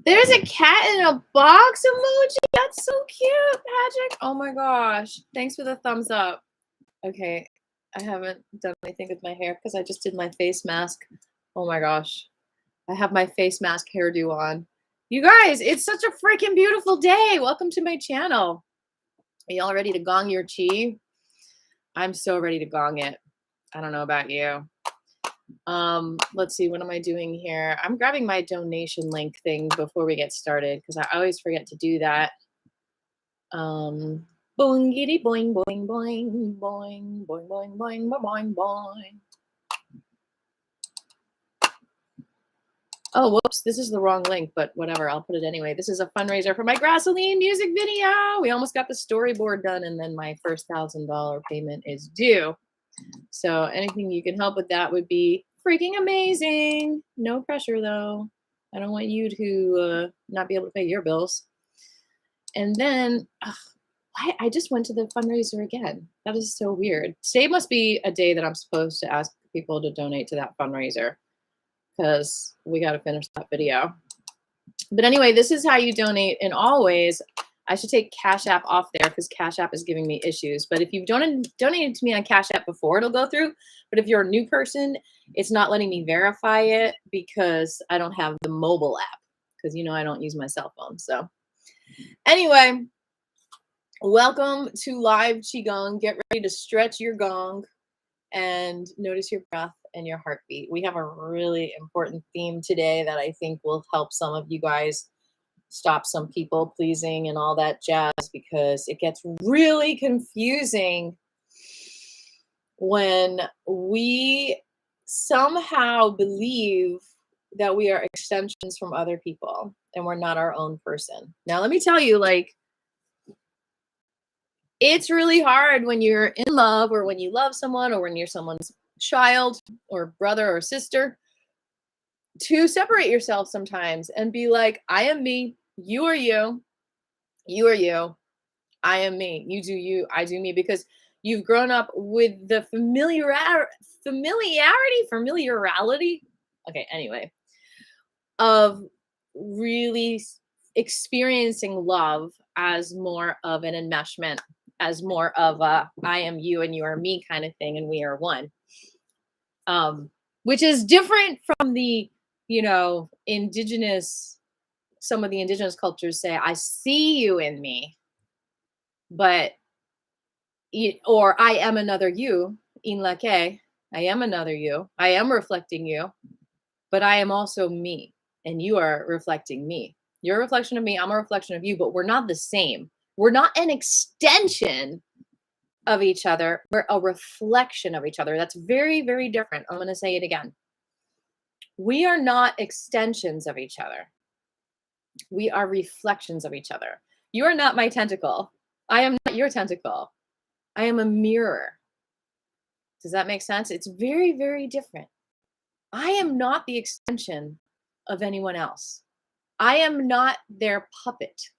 There's a cat in a box emoji. That's so cute, Patrick. Oh my gosh. Thanks for the thumbs up. Okay. I haven't done anything with my hair because I just did my face mask. Oh my gosh. I have my face mask hairdo on. You guys, it's such a freaking beautiful day. Welcome to my channel. Are y'all ready to gong your chi? I'm so ready to gong it. I don't know about you. Let's see, what am I doing here? I'm grabbing my donation link thing before we get started because I always forget to do that. Boingity boing boing boing boing boing boing boing boing boing. Oh, whoops, this is the wrong link, but whatever, I'll put it anyway. This is a fundraiser for my Gasoline music video. We almost got the storyboard done, and then my first $1,000 payment is due. So anything you can help with that would be freaking amazing. No pressure, though. I don't want you to not be able to pay your bills. And then I just went to the fundraiser again. That is so weird. Today must be a day that I'm supposed to ask people to donate to that fundraiser because we got to finish that video. But anyway, this is how you donate. And always, I should take Cash App off there because Cash App is giving me issues. But if you've donated to me on Cash App before, it'll go through. But if you're a new person, it's not letting me verify it because I don't have the mobile app because, you know, I don't use my cell phone. So anyway, welcome to live Qigong. Get ready to stretch your gong and notice your breath and your heartbeat. We have a really important theme today that I think will help some of you guys stop some people pleasing and all that jazz, because it gets really confusing when we somehow believe that we are extensions from other people and we're not our own person. Now, let me tell you, like, it's really hard when you're in love or when you love someone or when you're someone's child or brother or sister to separate yourself sometimes and be like, I am me, you are you, you are you, I am me, you do you, I do me, because you've grown up with the familiarity, okay, anyway, of really experiencing love as more of an enmeshment, as more of a I am you and you are me kind of thing, and we are one. Which is different from the, you know, some of the indigenous cultures say, I see you in me, but, or I am another you, in lake, I am another you, I am reflecting you, but I am also me, and you are reflecting me. You're a reflection of me, I'm a reflection of you, but we're not the same. We're not an extension of each other. We're a reflection of each other. That's very, very different. I'm going to say it again. We are not extensions of each other. We are reflections of each other. You are not my tentacle. I am not your tentacle. I am a mirror. Does that make sense? It's very, very different. I am not the extension of anyone else. I am not their puppet.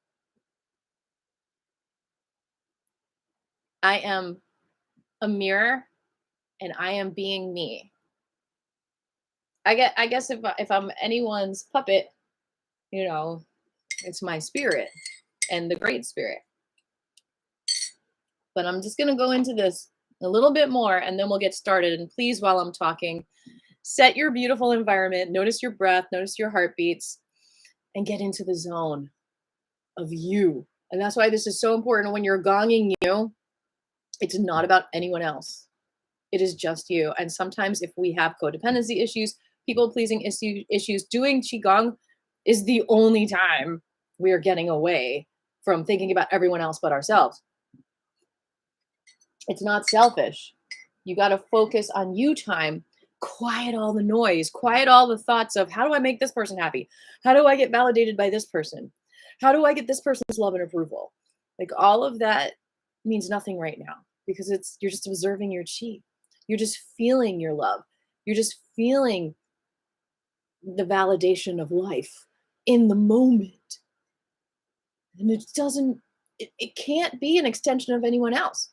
I am a mirror, and I am being me. I guess if I'm anyone's puppet, you know, it's my spirit and the great spirit. But I'm just going to go into this a little bit more and then we'll get started. And please, while I'm talking, set your beautiful environment, notice your breath, notice your heartbeats, and get into the zone of you. And that's why this is so important. When you're gonging you, it's not about anyone else. It is just you. And sometimes if we have codependency issues, people pleasing issues, doing qigong is the only time we are getting away from thinking about everyone else but ourselves. It's not selfish. You got to focus on you time. Quiet all the noise. Quiet all the thoughts of, how do I make this person happy? How do I get validated by this person? How do I get this person's love and approval? Like, all of that means nothing right now, because you're just observing your chi. You're just feeling your love. You're just feeling the validation of life in the moment. And it can't be an extension of anyone else.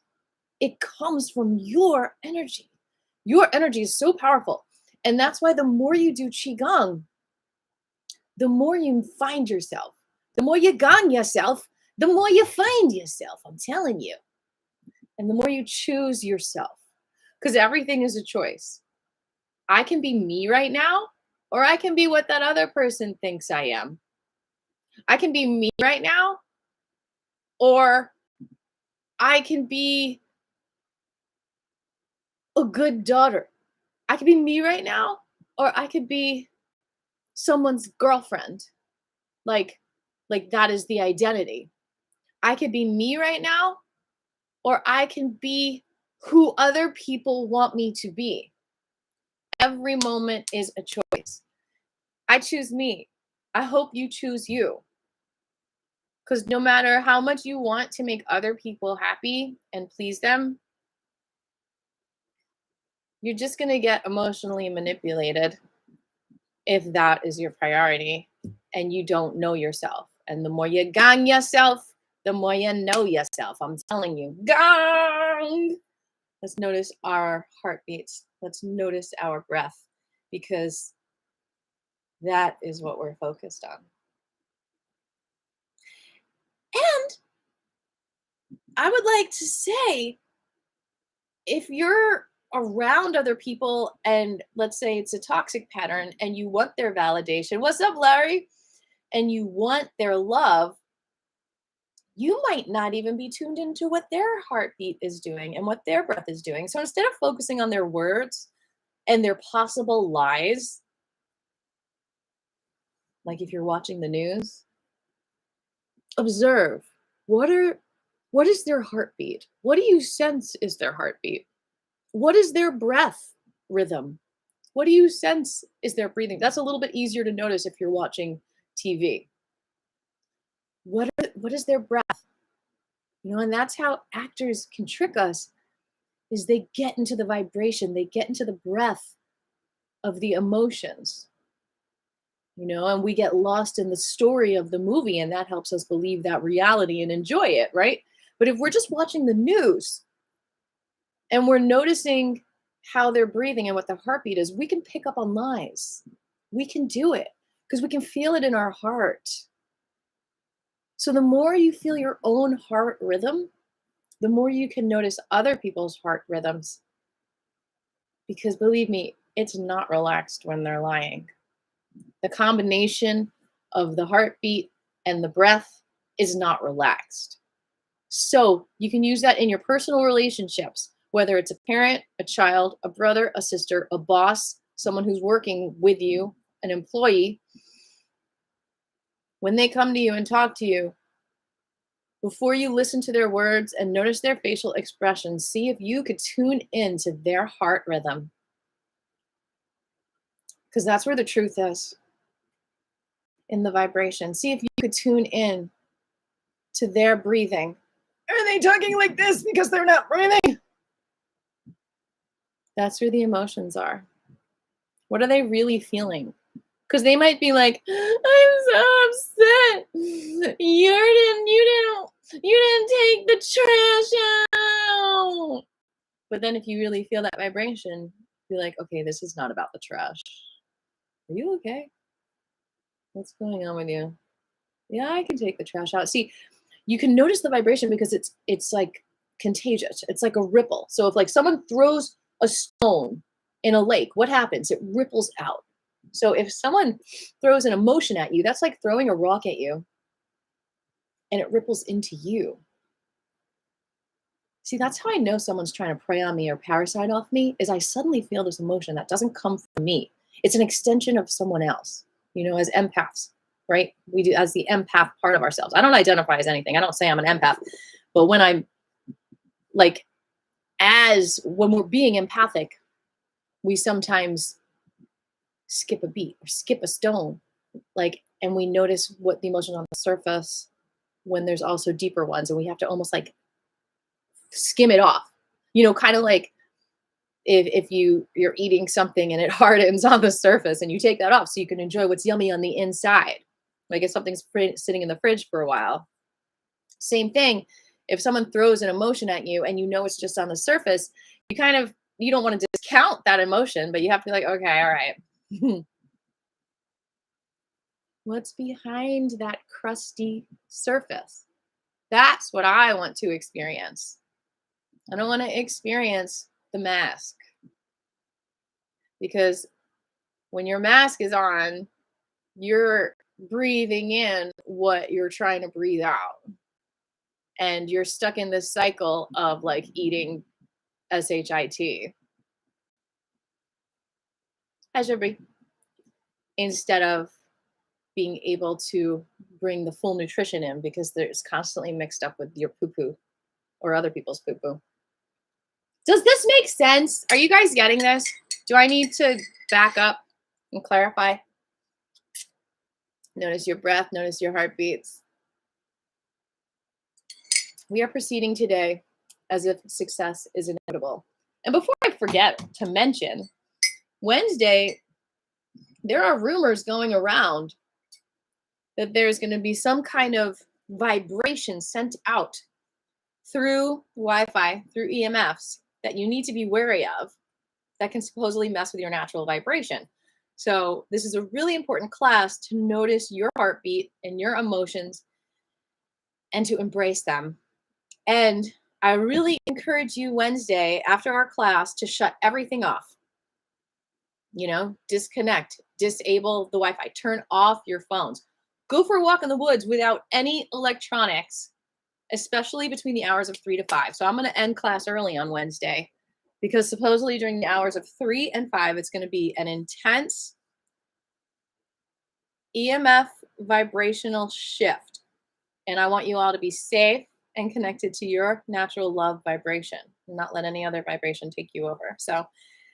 It comes from your energy. Your energy is so powerful. And that's why the more you do qigong, the more you find yourself. The more you gong yourself, the more you find yourself. I'm telling you. And the more you choose yourself, because everything is a choice. I can be me right now, or I can be what that other person thinks I am. I can be me right now, or I can be a good daughter. I could be me right now, or I could be someone's girlfriend. Like, that is the identity. I could be me right now, or I can be who other people want me to be. Every moment is a choice. I choose me. I hope you choose you. Because no matter how much you want to make other people happy and please them, you're just going to get emotionally manipulated if that is your priority and you don't know yourself. And the more you gong yourself, the more you know yourself. I'm telling you, gong. Let's notice our heartbeats. Let's notice our breath, because that is what we're focused on. And I would like to say, if you're around other people and let's say it's a toxic pattern and you want their validation, what's up, Larry? And you want their love, you might not even be tuned into what their heartbeat is doing and what their breath is doing. So instead of focusing on their words and their possible lies, like if you're watching the news, observe what is their heartbeat? What do you sense is their heartbeat? What is their breath rhythm? What do you sense is their breathing? That's a little bit easier to notice if you're watching TV. What is their breath? And that's how actors can trick us, is they get into the vibration, they get into the breath of the emotions. And we get lost in the story of the movie, and that helps us believe that reality and enjoy it, right? But if we're just watching the news and we're noticing how they're breathing and what their heartbeat is, we can pick up on lies. We can do it because we can feel it in our heart. So the more you feel your own heart rhythm, the more you can notice other people's heart rhythms. Because believe me, it's not relaxed when they're lying. The combination of the heartbeat and the breath is not relaxed. So you can use that in your personal relationships, whether it's a parent, a child, a brother, a sister, a boss, someone who's working with you, an employee. When they come to you and talk to you, before you listen to their words and notice their facial expressions, see if you could tune into their heart rhythm. Because that's where the truth is, in the vibration. See if you could tune in to their breathing. Are they talking like this because they're not breathing? That's where the emotions are. What are they really feeling? Because they might be like, I'm so upset. You didn't take the trash out. But then if you really feel that vibration, be like, okay, this is not about the trash. Are you okay? What's going on with you? Yeah, I can take the trash out. See, you can notice the vibration because it's like contagious. It's like a ripple. So if like someone throws a stone in a lake, what happens? It ripples out. So if someone throws an emotion at you, that's like throwing a rock at you and it ripples into you. See, that's how I know someone's trying to prey on me or parasite off me, is I suddenly feel this emotion that doesn't come from me. It's an extension of someone else, as empaths, right? We do as the empath part of ourselves. I don't identify as anything. I don't say I'm an empath, but when I'm like, when we're being empathic, we sometimes skip a beat or skip a stone, and we notice what the emotion on the surface when there's also deeper ones, and we have to almost like skim it off, kind of like if you're eating something and it hardens on the surface and you take that off so you can enjoy what's yummy on the inside. Like if something's sitting in the fridge for a while, same thing. If someone throws an emotion at you and it's just on the surface, you don't want to discount that emotion, but you have to be like, okay, all right. What's behind that crusty surface? That's what I want to experience. I don't want to experience the mask, because when your mask is on, you're breathing in what you're trying to breathe out. And you're stuck in this cycle of like eating SHIT. I should be. Instead of being able to bring the full nutrition in, because there's constantly mixed up with your poo poo or other people's poo poo. Does this make sense? Are you guys getting this? Do I need to back up and clarify? Notice your breath, notice your heartbeats. We are proceeding today as if success is inevitable. And before I forget to mention, Wednesday, there are rumors going around that there's going to be some kind of vibration sent out through Wi-Fi, through EMFs, that you need to be wary of, that can supposedly mess with your natural vibration. So this is a really important class to notice your heartbeat and your emotions and to embrace them. And I really encourage you Wednesday after our class to shut everything off. You know, disconnect, disable the Wi-Fi, turn off your phones. Go for a walk in the woods without any electronics, especially between the hours of 3 to 5. So I'm going to end class early on Wednesday, because supposedly during the hours of 3 and 5, it's going to be an intense EMF vibrational shift. And I want you all to be safe and connected to your natural love vibration, and not let any other vibration take you over. So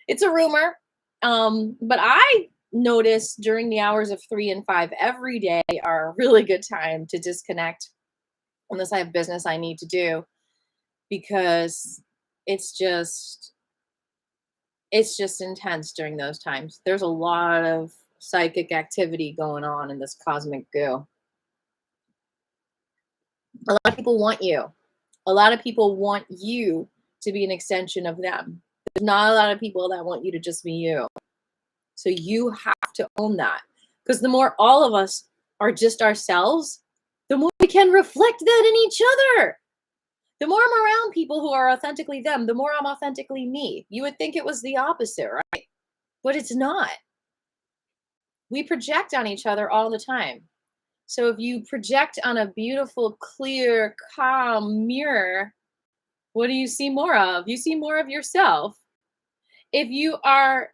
it's a rumor. But I notice during the hours of 3 and 5 every day are a really good time to disconnect, unless I have business I need to do, because it's just intense during those times. There's a lot of psychic activity going on in this cosmic goo. A lot of people want you. A lot of people want you to be an extension of them. There's not a lot of people that want you to just be you. So you have to own that, because the more all of us are just ourselves, the more we can reflect that in each other. The more I'm around people who are authentically them, the more I'm authentically me. You would think it was the opposite, right? But it's not. We project on each other all the time. So if you project on a beautiful, clear, calm mirror, what do you see more of? You see more of yourself. If you are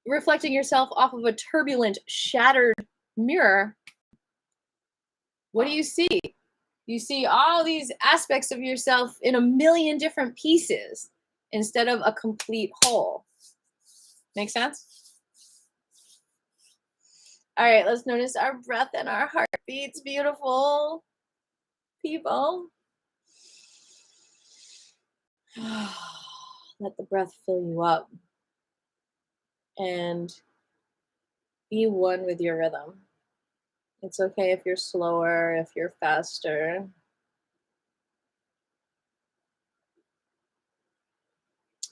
reflecting yourself off of a turbulent, shattered mirror, what do you see? You see all these aspects of yourself in a million different pieces instead of a complete whole. Make sense? All right, let's notice our breath and our heartbeats. Beautiful people. Let the breath fill you up and be one with your rhythm. It's okay if you're slower, if you're faster.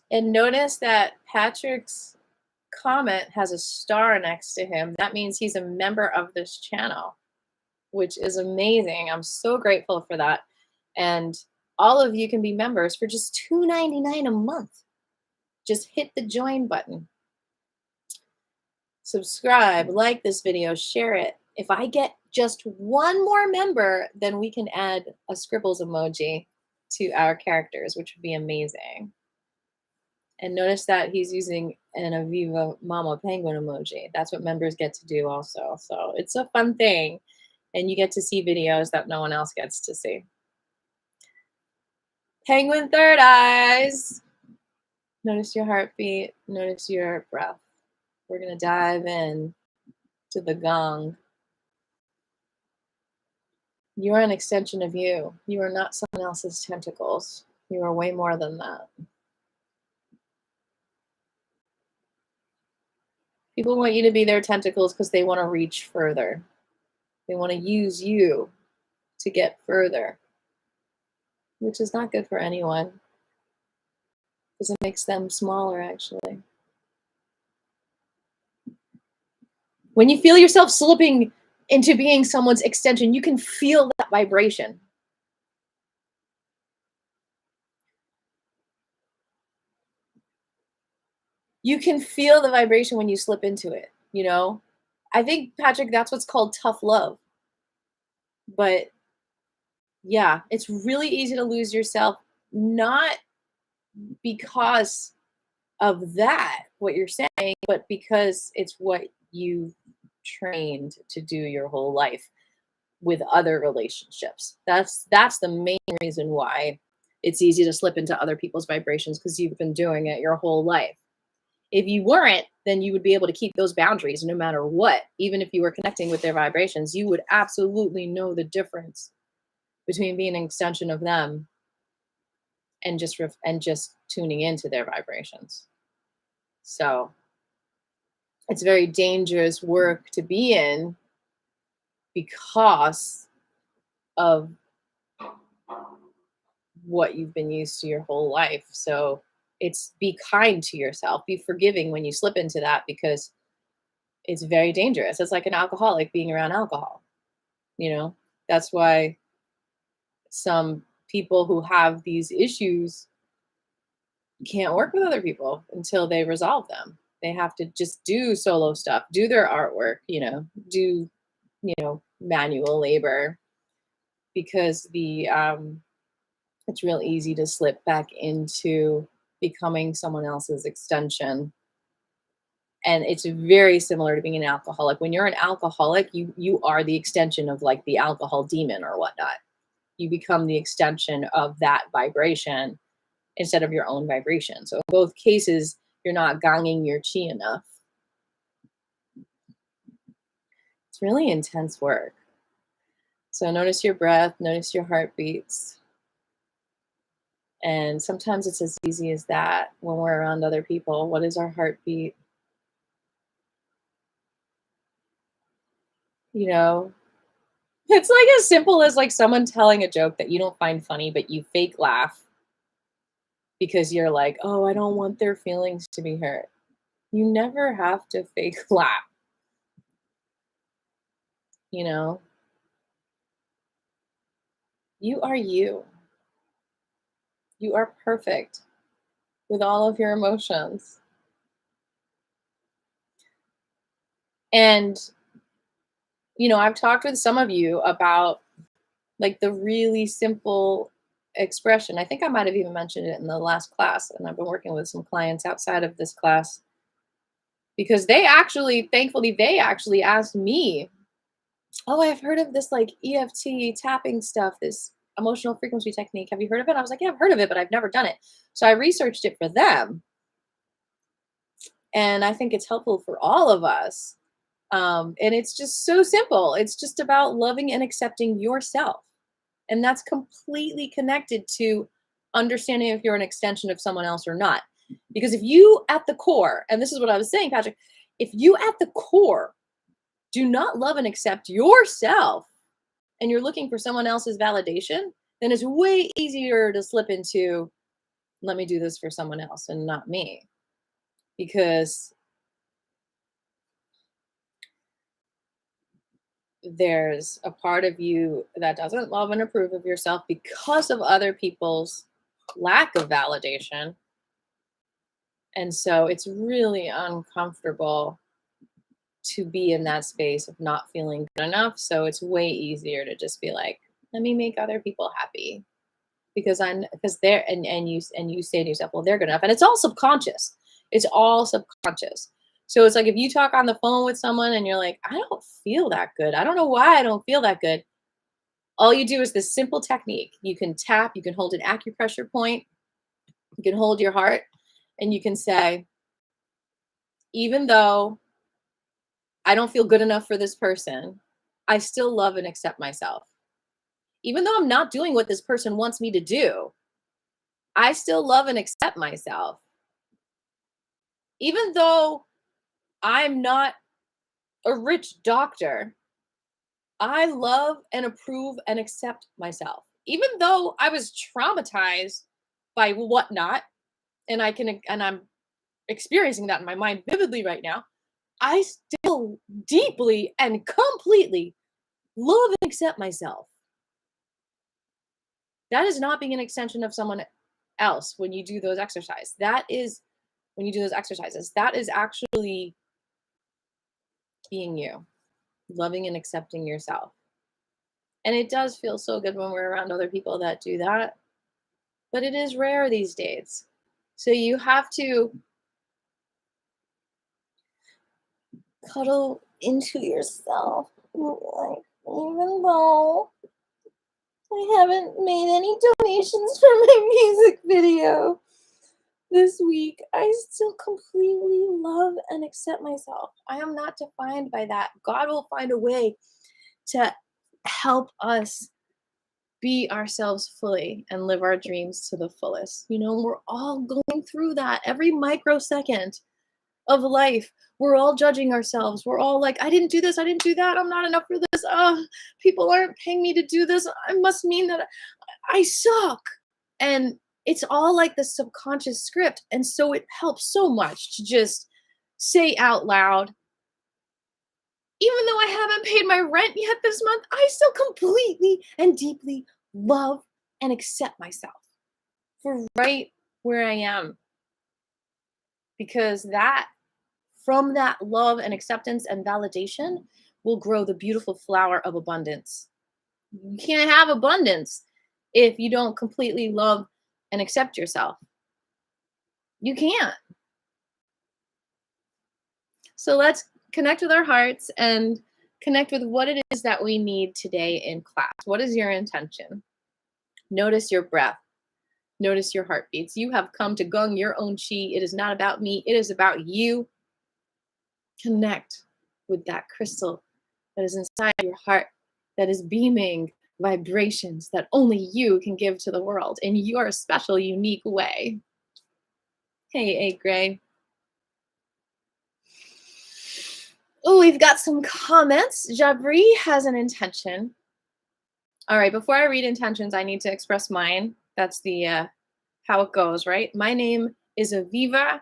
And notice that Patrick's comment has a star next to him. That means he's a member of this channel, which is amazing. I'm so grateful for that. And all of you can be members for just $2.99 a month. Just hit the join button. Subscribe, like this video, share it. If I get just one more member, then we can add a scribbles emoji to our characters, which would be amazing. And notice that he's using an Aviva Mama Penguin emoji. That's what members get to do also. So it's a fun thing. And you get to see videos that no one else gets to see. Penguin third eyes. Notice your heartbeat. Notice your breath. We're going to dive in to the gong. You are an extension of you. You are not someone else's tentacles. You are way more than that. People want you to be their tentacles because they want to reach further. They want to use you to get further, which is not good for anyone because it makes them smaller, actually. When you feel yourself slipping into being someone's extension. You can feel that vibration. You can feel the vibration when you slip into it, you know? I think, Patrick, that's what's called tough love. But yeah, it's really easy to lose yourself, not because of that, what you're saying, but because it's what you've trained to do your whole life with other relationships. That's the main reason why it's easy to slip into other people's vibrations, because you've been doing it your whole life. If you weren't, then you would be able to keep those boundaries no matter what. Even if you were connecting with their vibrations, you would absolutely know the difference between being an extension of them and just tuning into their vibrations. So it's very dangerous work to be in because of what you've been used to your whole life. So it's be kind to yourself, be forgiving when you slip into that, because it's very dangerous. It's like an alcoholic being around alcohol, you know? That's why some people who have these issues can't work with other people until they resolve them. They have to just do solo stuff, do their artwork, do, manual labor, because it's real easy to slip back into becoming someone else's extension. And it's very similar to being an alcoholic. When you're an alcoholic, you are the extension of like the alcohol demon or whatnot. You become the extension of that vibration instead of your own vibration. So in both cases, you're not gonging your chi enough. It's really intense work. So notice your breath, notice your heartbeats. And sometimes it's as easy as that when we're around other people. What is our heartbeat? It's like as simple as like someone telling a joke that you don't find funny, but you fake laugh because you're like, oh, I don't want their feelings to be hurt. You never have to fake laugh, you know? You are you. You are perfect with all of your emotions. And, I've talked with some of you about like the really simple expression. I think I might have even mentioned it in the last class, and I've been working with some clients outside of this class because thankfully, they actually asked me, oh, I've heard of this like EFT tapping stuff, this emotional frequency technique. Have you heard of it? I was like, yeah, I've heard of it, but I've never done it. So I researched it for them. And I think it's helpful for all of us. And it's just so simple. It's just about loving and accepting yourself. And that's completely connected to understanding if you're an extension of someone else or not. Because if you at the core, and this is what I was saying, Patrick, if you at the core do not love and accept yourself and you're looking for someone else's validation, then it's way easier to slip into, let me do this for someone else and not me. Because there's a part of you that doesn't love and approve of yourself because of other people's lack of validation. And so it's really uncomfortable to be in that space of not feeling good enough. So it's way easier to just be like, let me make other people happy because they're and you say to yourself, well, they're good enough. And it's all subconscious. It's all subconscious. So it's like if you talk on the phone with someone and you're like, I don't feel that good. I don't know why I don't feel that good. All you do is this simple technique. You can tap, you can hold an acupressure point, you can hold your heart, and you can say, even though I don't feel good enough for this person, I still love and accept myself. Even though I'm not doing what this person wants me to do, I still love and accept myself. Even though I'm not a rich doctor, I love and approve and accept myself. Even though I was traumatized by whatnot, and I'm experiencing that in my mind vividly right now, I still deeply and completely love and accept myself. That is not being an extension of someone else when you do those exercises. That is when you do those exercises. That is actually being you, loving and accepting yourself. And it does feel so good when we're around other people that do that, but it is rare these days. So you have to cuddle into yourself. Like, even though I haven't made any donations for my music video this week, I still completely love and accept myself. I am not defined by that. God will find a way to help us be ourselves fully and live our dreams to the fullest. You know, we're all going through that every microsecond of life. We're all judging ourselves. We're all like, I didn't do this, I didn't do that, I'm not enough for this. People aren't paying me to do this. I must mean that I suck. And it's all like the subconscious script. And so it helps so much to just say out loud, even though I haven't paid my rent yet this month, I still completely and deeply love and accept myself for right where I am. Because that, from that love and acceptance and validation, will grow the beautiful flower of abundance. You can't have abundance if you don't completely love and accept yourself. You can't. So let's connect with our hearts and connect with what it is that we need today in class. What is your intention? Notice your breath. Notice your heartbeats. You have come to Gong your own chi. It is not about me. It is about you. Connect with that crystal that is inside your heart, that is beaming vibrations that only you can give to the world in your special, unique way. Hey, 8 Gray. Oh, we've got some comments. Jabri has an intention. All right, before I read intentions, I need to express mine. That's the how it goes, right? My name is Aviva,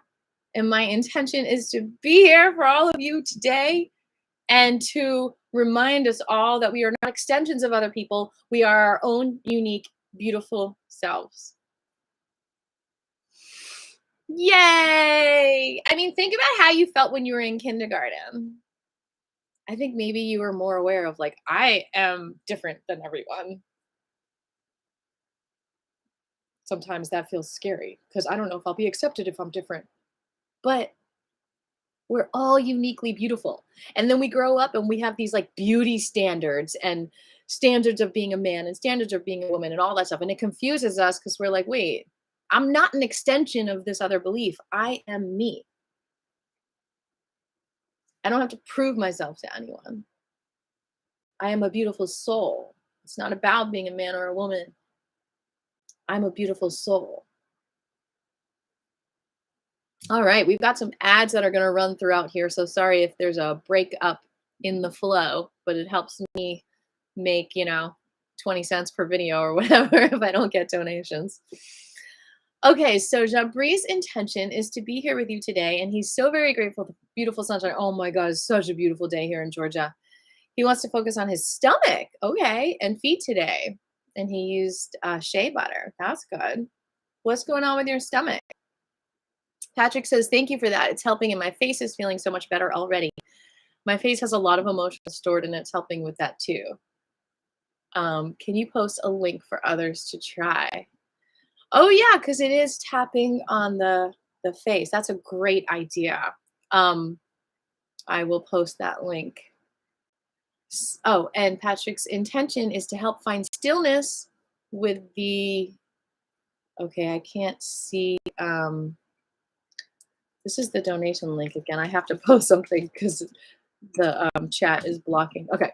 and my intention is to be here for all of you today and to remind us all that we are not extensions of other people. We are our own unique, beautiful selves. Yay! I mean, think about how you felt when you were in kindergarten. I think maybe you were more aware of like, I am different than everyone. Sometimes that feels scary because I don't know if I'll be accepted if I'm different. But we're all uniquely beautiful. And then we grow up and we have these like beauty standards and standards of being a man and standards of being a woman and all that stuff. And it confuses us because we're like, wait, I'm not an extension of this other belief. I am me. I don't have to prove myself to anyone. I am a beautiful soul. It's not about being a man or a woman. I'm a beautiful soul. All right, we've got some ads that are going to run throughout here. So sorry if there's a break up in the flow, but it helps me make, 20 cents per video or whatever if I don't get donations. Okay, so Jabri's intention is to be here with you today, and he's so very grateful for the beautiful sunshine. Oh my God, it's such a beautiful day here in Georgia. He wants to focus on his stomach, okay, and feet today. And he used shea butter. That's good. What's going on with your stomach? Patrick says, thank you for that. It's helping, and my face is feeling so much better already. My face has a lot of emotion stored, and it's helping with that too. Can you post a link for others to try? Oh yeah, because it is tapping on the face. That's a great idea. I will post that link. Oh, and Patrick's intention is to help find stillness with the, okay, I can't see, this is the donation link again. I have to post something because the chat is blocking. Okay.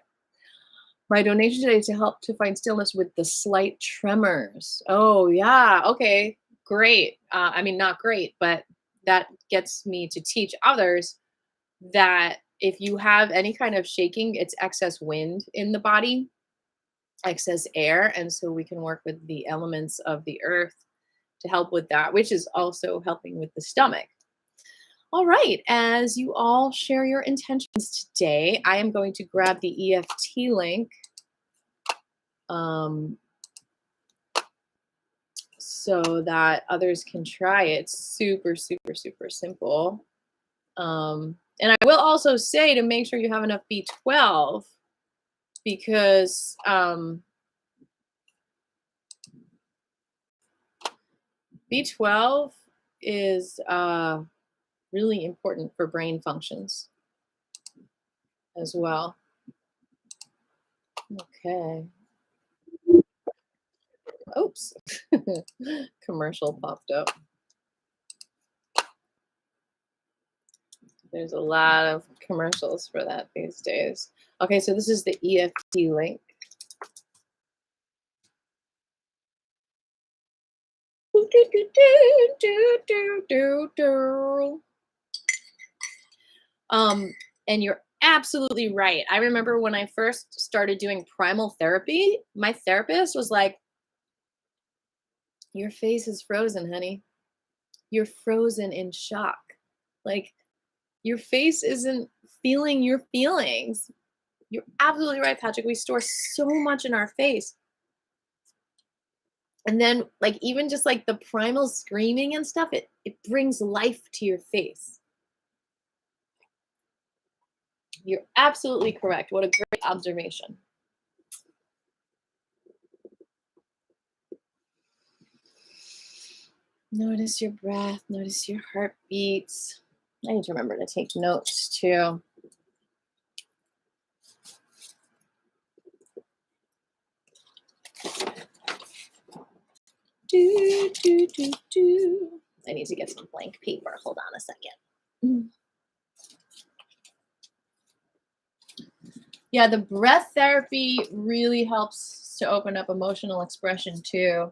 My donation today is to help to find stillness with the slight tremors. Oh yeah, okay, great. I mean, not great, but that gets me to teach others that if you have any kind of shaking, it's excess wind in the body, excess air. And so we can work with the elements of the earth to help with that, which is also helping with the stomach. All right, as you all share your intentions today, I am going to grab the EFT link um, so that others can try it. Super, super, super simple. And I will also say to make sure you have enough B12 because B12 is really important for brain functions as well. Okay. Oops. Commercial popped up. There's a lot of commercials for that these days. Okay, so this is the EFT link. And you're absolutely right. I remember when I first started doing primal therapy, my therapist was like, "Your face is frozen, honey. You're frozen in shock. Like, your face isn't feeling your feelings." You're absolutely right, Patrick. We store so much in our face. And then, like, even just like the primal screaming and stuff, it brings life to your face. You're absolutely correct. What a great observation. Notice your breath, notice your heartbeats. I need to remember to take notes too. Do, do, do, do. I need to get some blank paper. Hold on a second. Yeah, the breath therapy really helps to open up emotional expression too.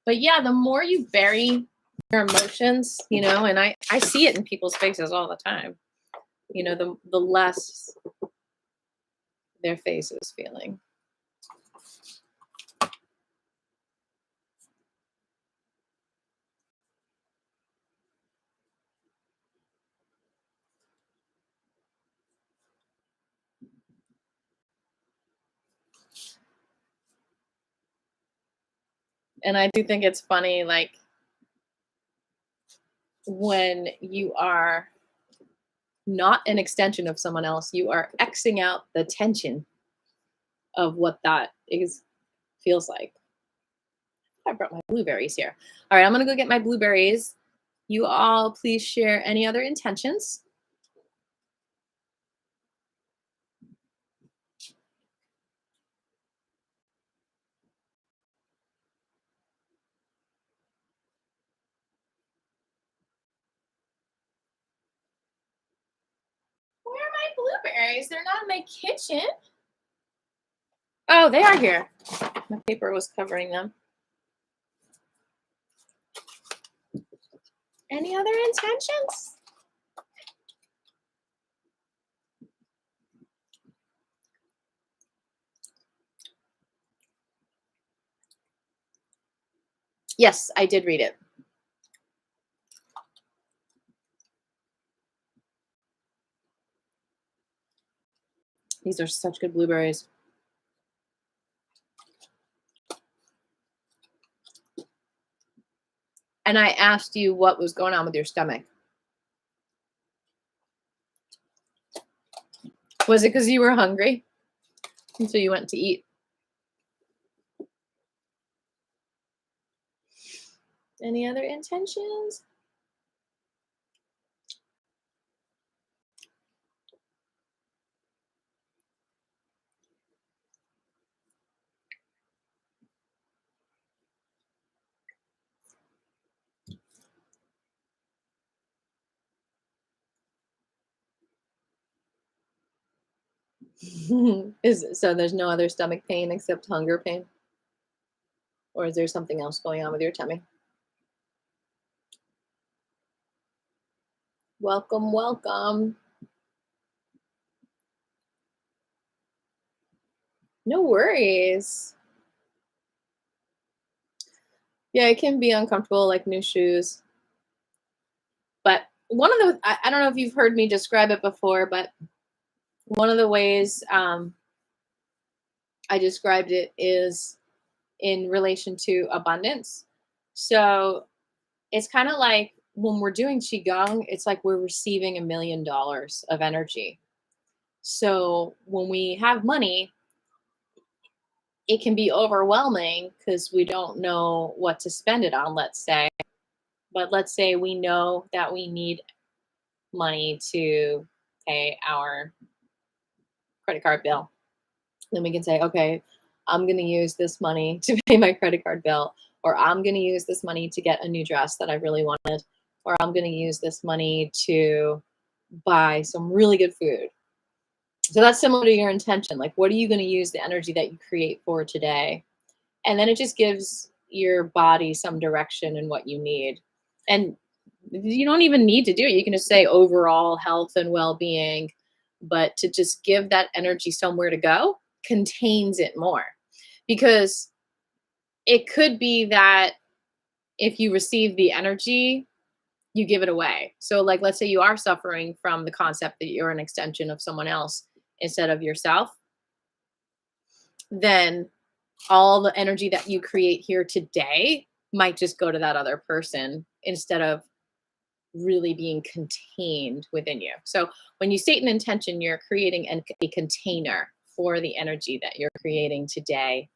But yeah, the more you bury your emotions, and I see it in people's faces all the time, the less their face is feeling. And I do think it's funny, like, when you are not an extension of someone else, you are Xing out the tension of what that feels like. I brought my blueberries here. All right, I'm gonna go get my blueberries. You all please share any other intentions. Where are my blueberries? They're not in my kitchen. Oh, they are here. My paper was covering them. Any other intentions? Yes, I did read it. These are such good blueberries. And I asked you what was going on with your stomach. Was it because you were hungry? And so you went to eat? Any other intentions? So there's no other stomach pain except hunger pain? Or is there something else going on with your tummy? Welcome, welcome. No worries. Yeah, it can be uncomfortable like new shoes. But one of the I don't know if you've heard me describe it before, but one of the ways I described it is in relation to abundance. So it's kind of like when we're doing qigong, it's like we're receiving $1 million of energy. So when we have money, it can be overwhelming because we don't know what to spend it on, let's say. But let's say we know that we need money to pay our credit card bill. Then we can say, okay, I'm going to use this money to pay my credit card bill, or I'm going to use this money to get a new dress that I really wanted, or I'm going to use this money to buy some really good food. So that's similar to your intention. Like, what are you going to use the energy that you create for today? And then it just gives your body some direction in what you need. And you don't even need to do it. You can just say overall health and well-being, but to just give that energy somewhere to go contains it more. Because it could be that if you receive the energy, you give it away. So like let's say you are suffering from the concept that you're an extension of someone else instead of yourself, then all the energy that you create here today might just go to that other person instead of really being contained within you. So when you state an intention, you're creating a container for the energy that you're creating today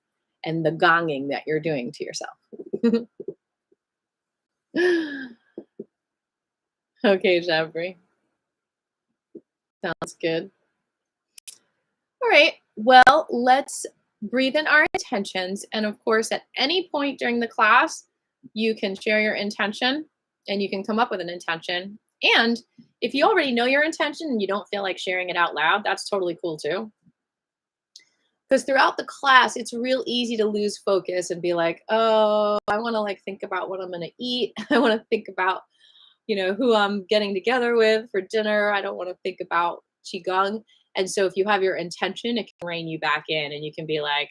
and the gonging that you're doing to yourself. Okay, Jeffrey. Sounds good. All right. Well, let's breathe in our intentions. And of course, at any point during the class, you can share your intention and you can come up with an intention. And if you already know your intention and you don't feel like sharing it out loud, that's totally cool too. Because throughout the class, it's real easy to lose focus and be like, oh, I want to like think about what I'm going to eat. I want to think about, who I'm getting together with for dinner. I don't want to think about qigong. And so if you have your intention, it can rein you back in and you can be like,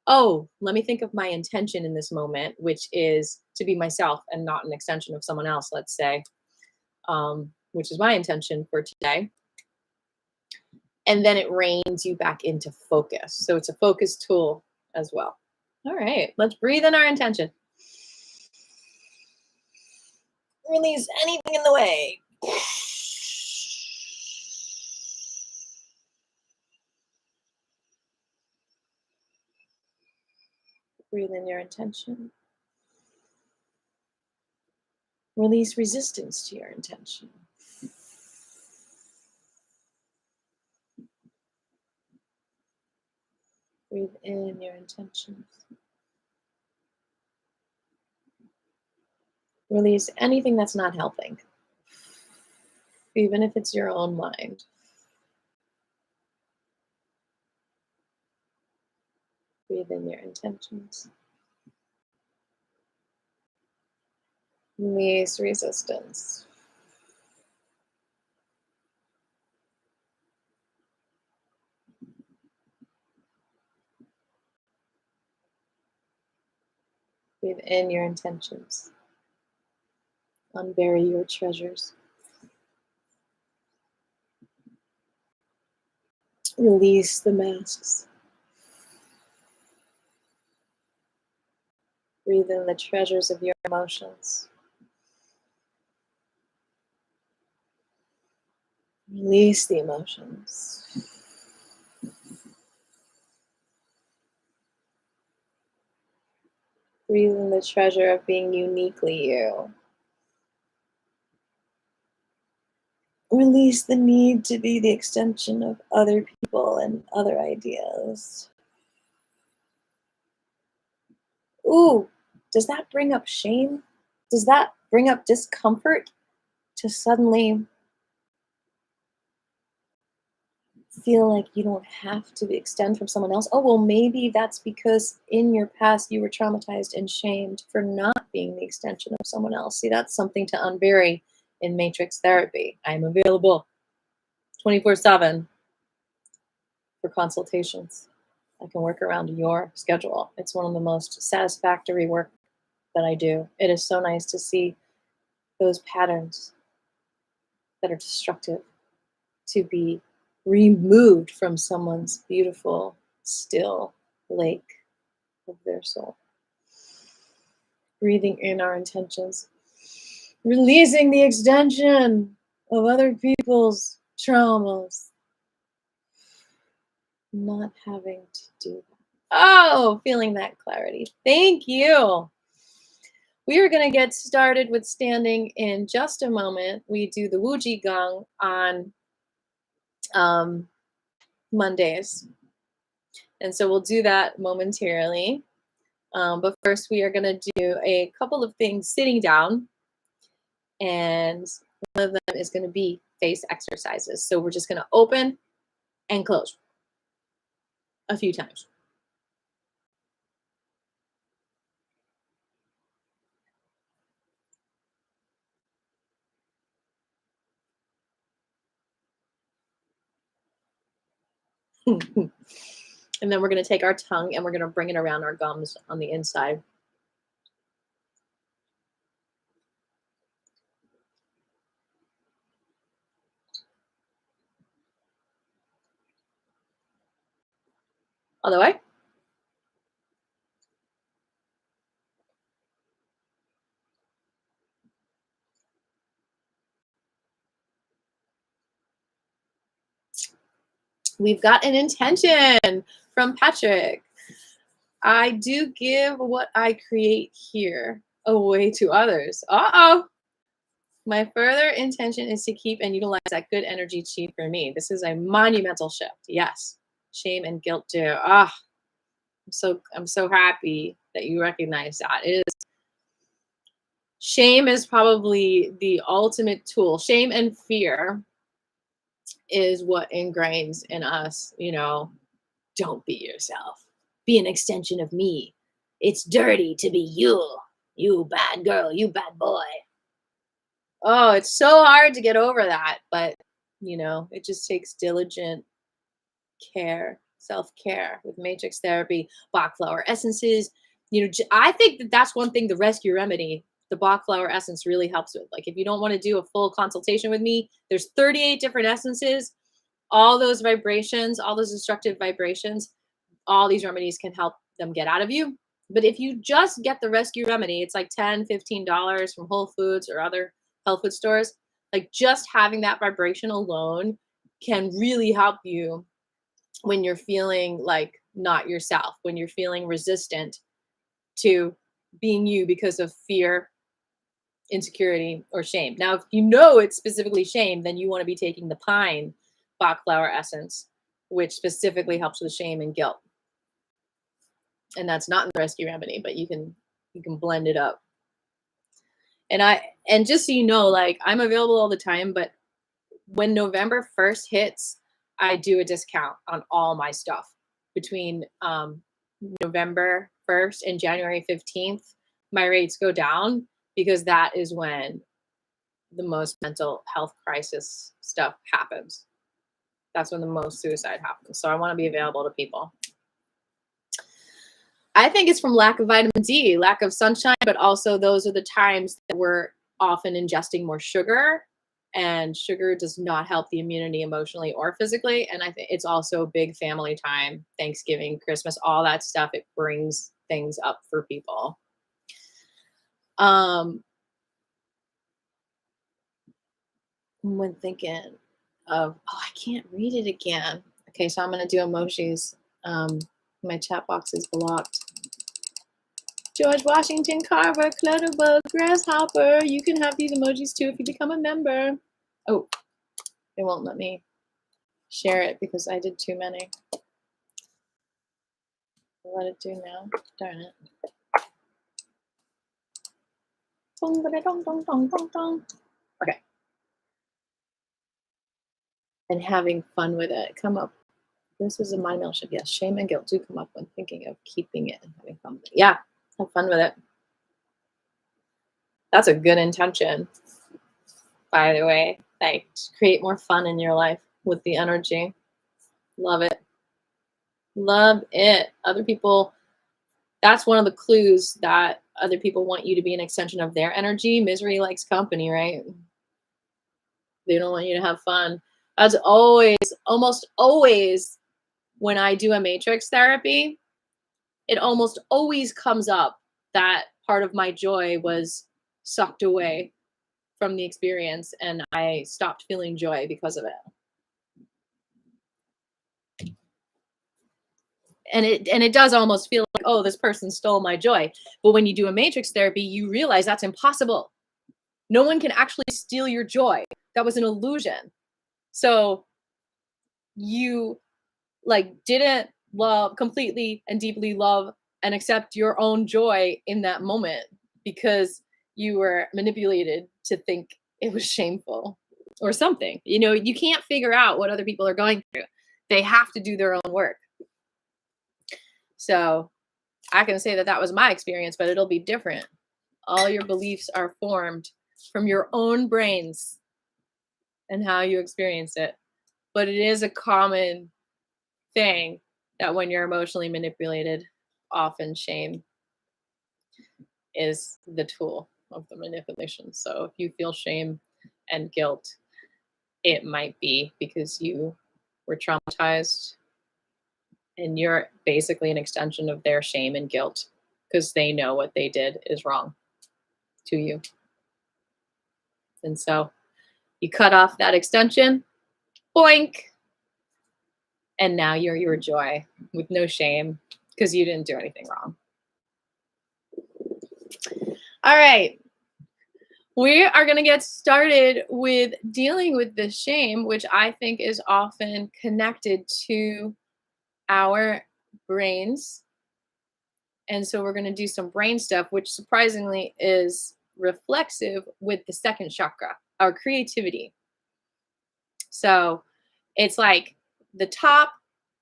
oh, let me think of my intention in this moment, which is to be myself and not an extension of someone else, let's say, which is my intention for today. And then it reins you back into focus. So it's a focus tool as well. All right, let's breathe in our intention. Release anything in the way. Breathe in your intention. Release resistance to your intention. Breathe in your intentions. Release anything that's not helping, even if it's your own mind. Breathe in your intentions. Release resistance. Breathe in your intentions. Unbury your treasures. Release the masks. Breathe in the treasures of your emotions. Release the emotions. Breathe in the treasure of being uniquely you. Release the need to be the extension of other people and other ideas. Ooh, does that bring up shame? Does that bring up discomfort to suddenly feel like you don't have to extend from someone else? Oh, well, maybe that's because in your past you were traumatized and shamed for not being the extension of someone else. See, that's something to unbury in matrix therapy. I'm available 24/7 for consultations. I can work around your schedule. It's one of the most satisfactory work that I do. It is so nice to see those patterns that are destructive to be removed from someone's beautiful, still lake of their soul. Breathing in our intentions, releasing the extension of other people's traumas, not having to do that. Oh, feeling that clarity. Thank you. We are going to get started with standing in just a moment. We do the Gong on Mondays. And so we'll do that momentarily. But first, we are going to do a couple of things sitting down. And one of them is going to be face exercises. So we're just going to open and close a few times. And then we're going to take our tongue and we're going to bring it around our gums on the inside. Other way. We've got an intention from Patrick. I do give what I create here away to others. Uh-oh. My further intention is to keep and utilize that good energy chi for me. This is a monumental shift. Yes. Shame and guilt too. Ah, I'm so happy that you recognize that. It is shame is probably the ultimate tool. Shame and fear is what ingrains in us, don't be yourself. Be an extension of me. It's dirty to be you. You bad girl, you bad boy. Oh, it's so hard to get over that, but it just takes diligent care, self-care with matrix therapy, Bach flower essences. I think that's one thing the rescue remedy, the Bach flower essence really helps with. Like if you don't want to do a full consultation with me, there's 38 different essences, all those vibrations, all those destructive vibrations, all these remedies can help them get out of you. But if you just get the rescue remedy, it's like $10, $15 from Whole Foods or other health food stores. Like just having that vibration alone can really help you when you're feeling like not yourself, when you're feeling resistant to being you because of fear, insecurity, or shame. Now, if you know it's specifically shame, then you want to be taking the pine Bach flower essence, which specifically helps with shame and guilt. And that's not in the rescue remedy, but you can blend it up. And just so you know, like I'm available all the time, but when November 1st hits, I do a discount on all my stuff. Between November 1st and January 15th, my rates go down because that is when the most mental health crisis stuff happens. That's when the most suicide happens. So I want to be available to people. I think it's from lack of vitamin D, lack of sunshine, but also those are the times that we're often ingesting more sugar, and sugar does not help the immunity emotionally or physically. And I think it's also big family time, Thanksgiving, Christmas, all that stuff. It brings things up for people. When thinking of, I can't read it again. Okay, so I'm going to do emojis. My chat box is blocked. George Washington Carver, Clutterbug, Grasshopper. You can have these emojis too if you become a member. Oh, they won't let me share it because I did too many. I'll let it do now. Darn it. Okay. And having fun with it. Come up. This is a mind meld shift. Yes, shame and guilt do come up when thinking of keeping it and having fun with it. Yeah, have fun with it. That's a good intention, by the way. Like, create more fun in your life with the energy. Love it. Love it. Other people, that's one of the clues that other people want you to be an extension of their energy. Misery likes company, right? They don't want you to have fun. That's always, almost always, when I do a matrix therapy, it almost always comes up that part of my joy was sucked away from the experience and I stopped feeling joy because of it. And it does almost feel like, oh, this person stole my joy. But when you do a matrix therapy, you realize that's impossible. No one can actually steal your joy. That was an illusion. So you like didn't love completely and deeply love and accept your own joy in that moment because you were manipulated to think it was shameful or something. You can't figure out what other people are going through. They have to do their own work. So I can say that that was my experience, but it'll be different. All your beliefs are formed from your own brains and how you experience it. But it is a common thing that when you're emotionally manipulated, often shame is the tool of the manipulation. So if you feel shame and guilt, it might be because you were traumatized and you're basically an extension of their shame and guilt because they know what they did is wrong to you. And so you cut off that extension, boink, and now you're your joy with no shame because you didn't do anything wrong. All right. We are going to get started with dealing with this shame, which I think is often connected to our brains. And so we're going to do some brain stuff, which surprisingly is reflexive with the second chakra, our creativity. So it's like the top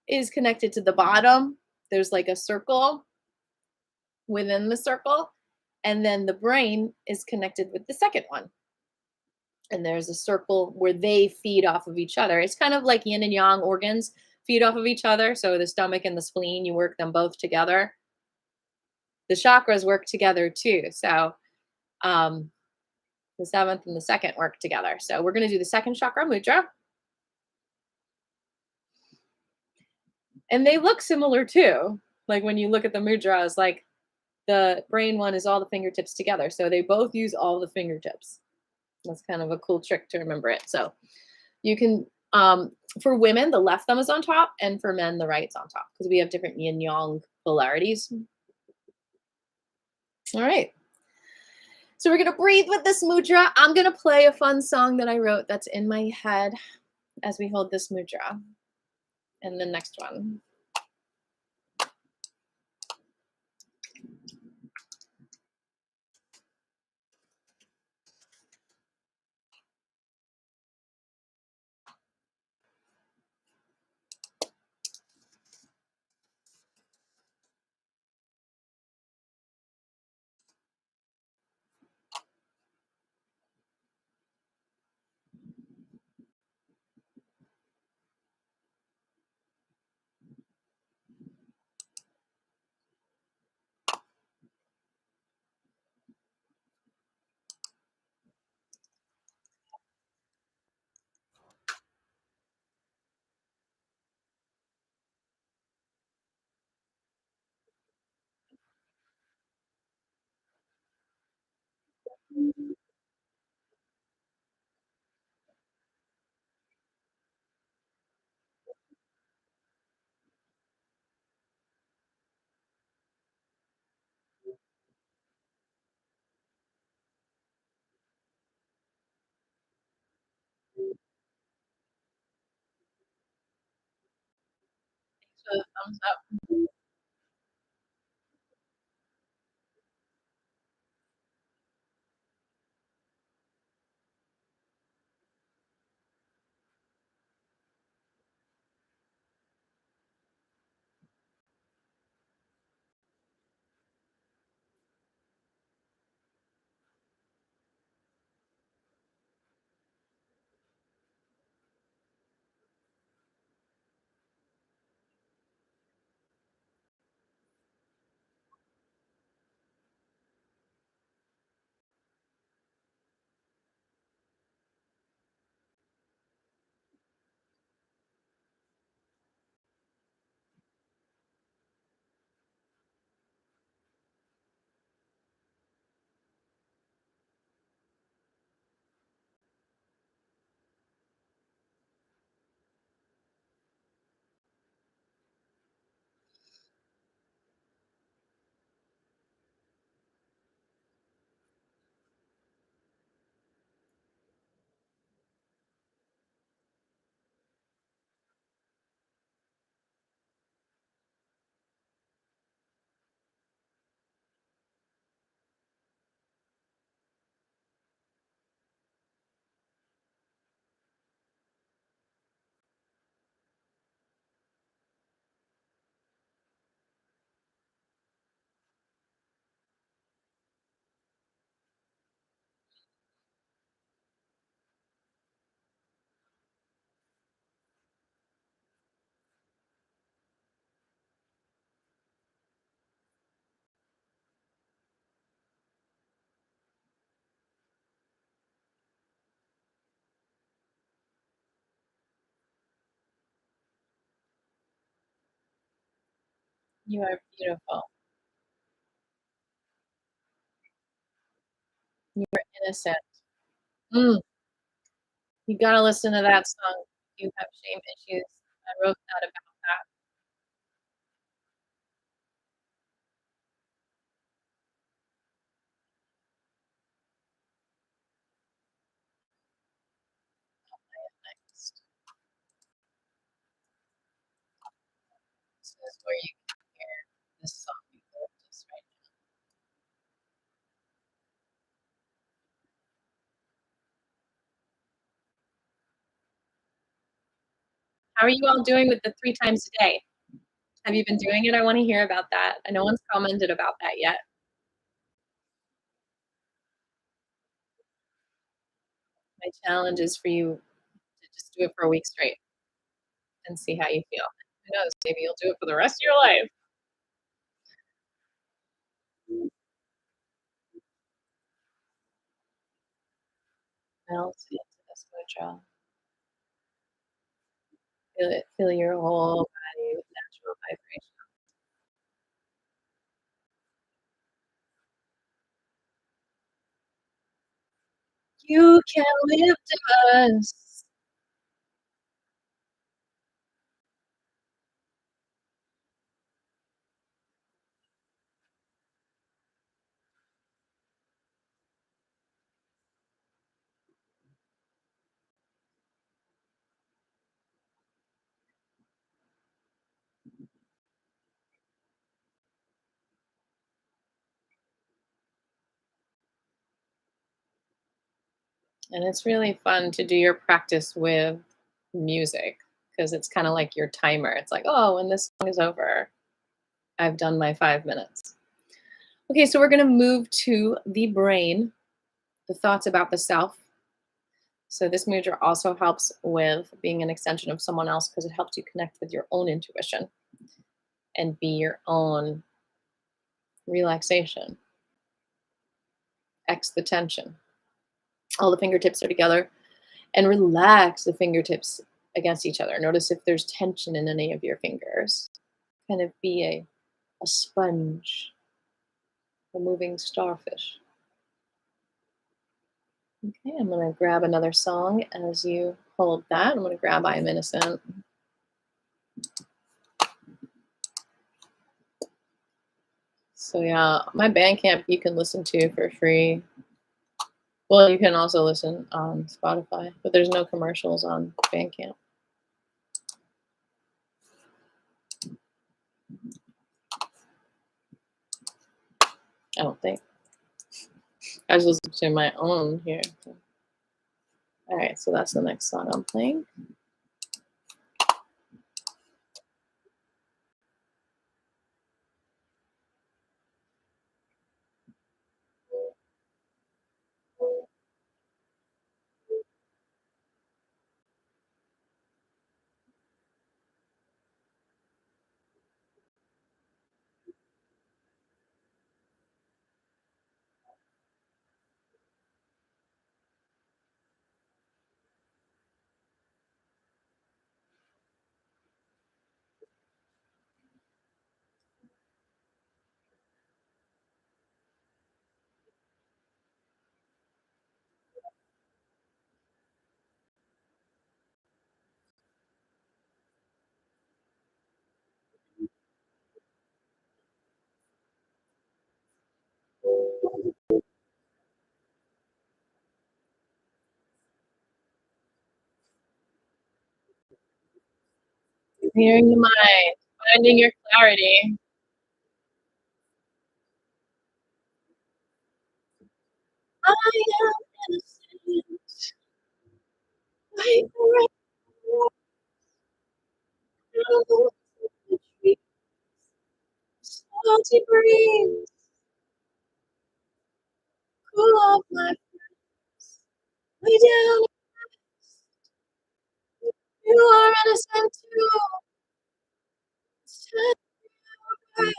is connected to the bottom. There's like a circle within the circle. And then the brain is connected with the second one. And there's a circle where they feed off of each other. It's kind of like yin and yang organs feed off of each other. So the stomach and the spleen, you work them both together. The chakras work together too. So the seventh and the second work together. So we're going to do the second chakra mudra. And they look similar too. Like when you look at the mudras, like the brain one is all the fingertips together. So they both use all the fingertips. That's kind of a cool trick to remember it. So you can, for women, the left thumb is on top, and for men, the right's on top because we have different yin yang polarities. All right. So we're going to breathe with this mudra. I'm going to play a fun song that I wrote that's in my head as we hold this mudra. And the next one. So thumbs up. You are beautiful. You are innocent. Mm, you gotta listen to that song. You have shame issues. I wrote that about that. Next. This is where you can hear this song just right. How are you all doing with the 3 times a day? Have you been doing it? I wanna hear about that. No one's commented about that yet. My challenge is for you to just do it for a week straight and see how you feel. Who knows? Maybe you'll do it for the rest of your life. Melt into this mudra. Feel it. Feel your whole body with natural vibration. You can lift us. And it's really fun to do your practice with music because it's kind of like your timer. It's like, oh, when this song is over, I've done my 5 minutes. Okay, so we're going to move to the brain, the thoughts about the self. So this mudra also helps with being an extension of someone else because it helps you connect with your own intuition and be your own relaxation. X the tension. All the fingertips are together and relax the fingertips against each other. Notice if there's tension in any of your fingers. Kind of be a sponge, a moving starfish. Okay, I'm going to grab another song as you hold that. I'm going to grab I Am Innocent. So yeah, my Bandcamp you can listen to for free. Well, you can also listen on Spotify, but there's no commercials on Bandcamp. I don't think. I just listen to my own here. All right, so that's the next song I'm playing. Hearing the mind, finding your clarity. I am innocent. Like the rain through the trees. Salty breeze, cool off my face. Lay down, you are innocent too. Set your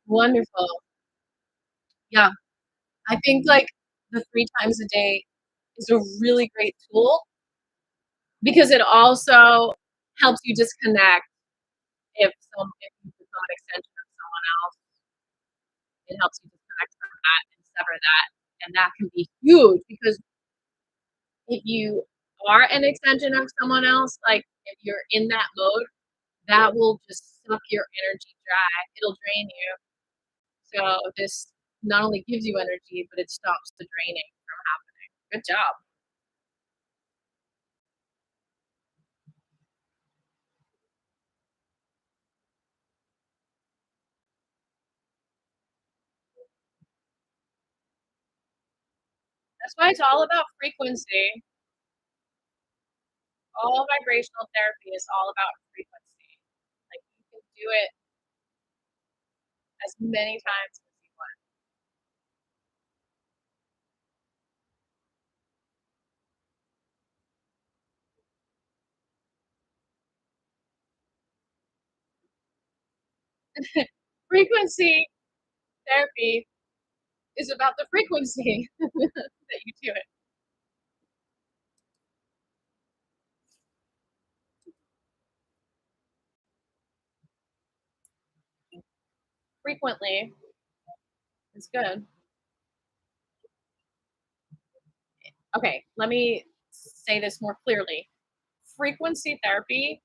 Wonderful. Yeah. I think, like, the 3 times a day is a really great tool because it also helps you disconnect if you become an extension of someone else, it helps you disconnect from that and sever that, and that can be huge because if you are an extension of someone else, like, if you're in that mode, that will just suck your energy dry. It'll drain you. So this not only gives you energy, but it stops the draining from happening. Good job. That's why it's all about frequency. All vibrational therapy is all about frequency. Like, you can do it as many times as you want. Frequency therapy is about the frequency that you do it. Frequently is good. Okay, let me say this more clearly. Frequency therapy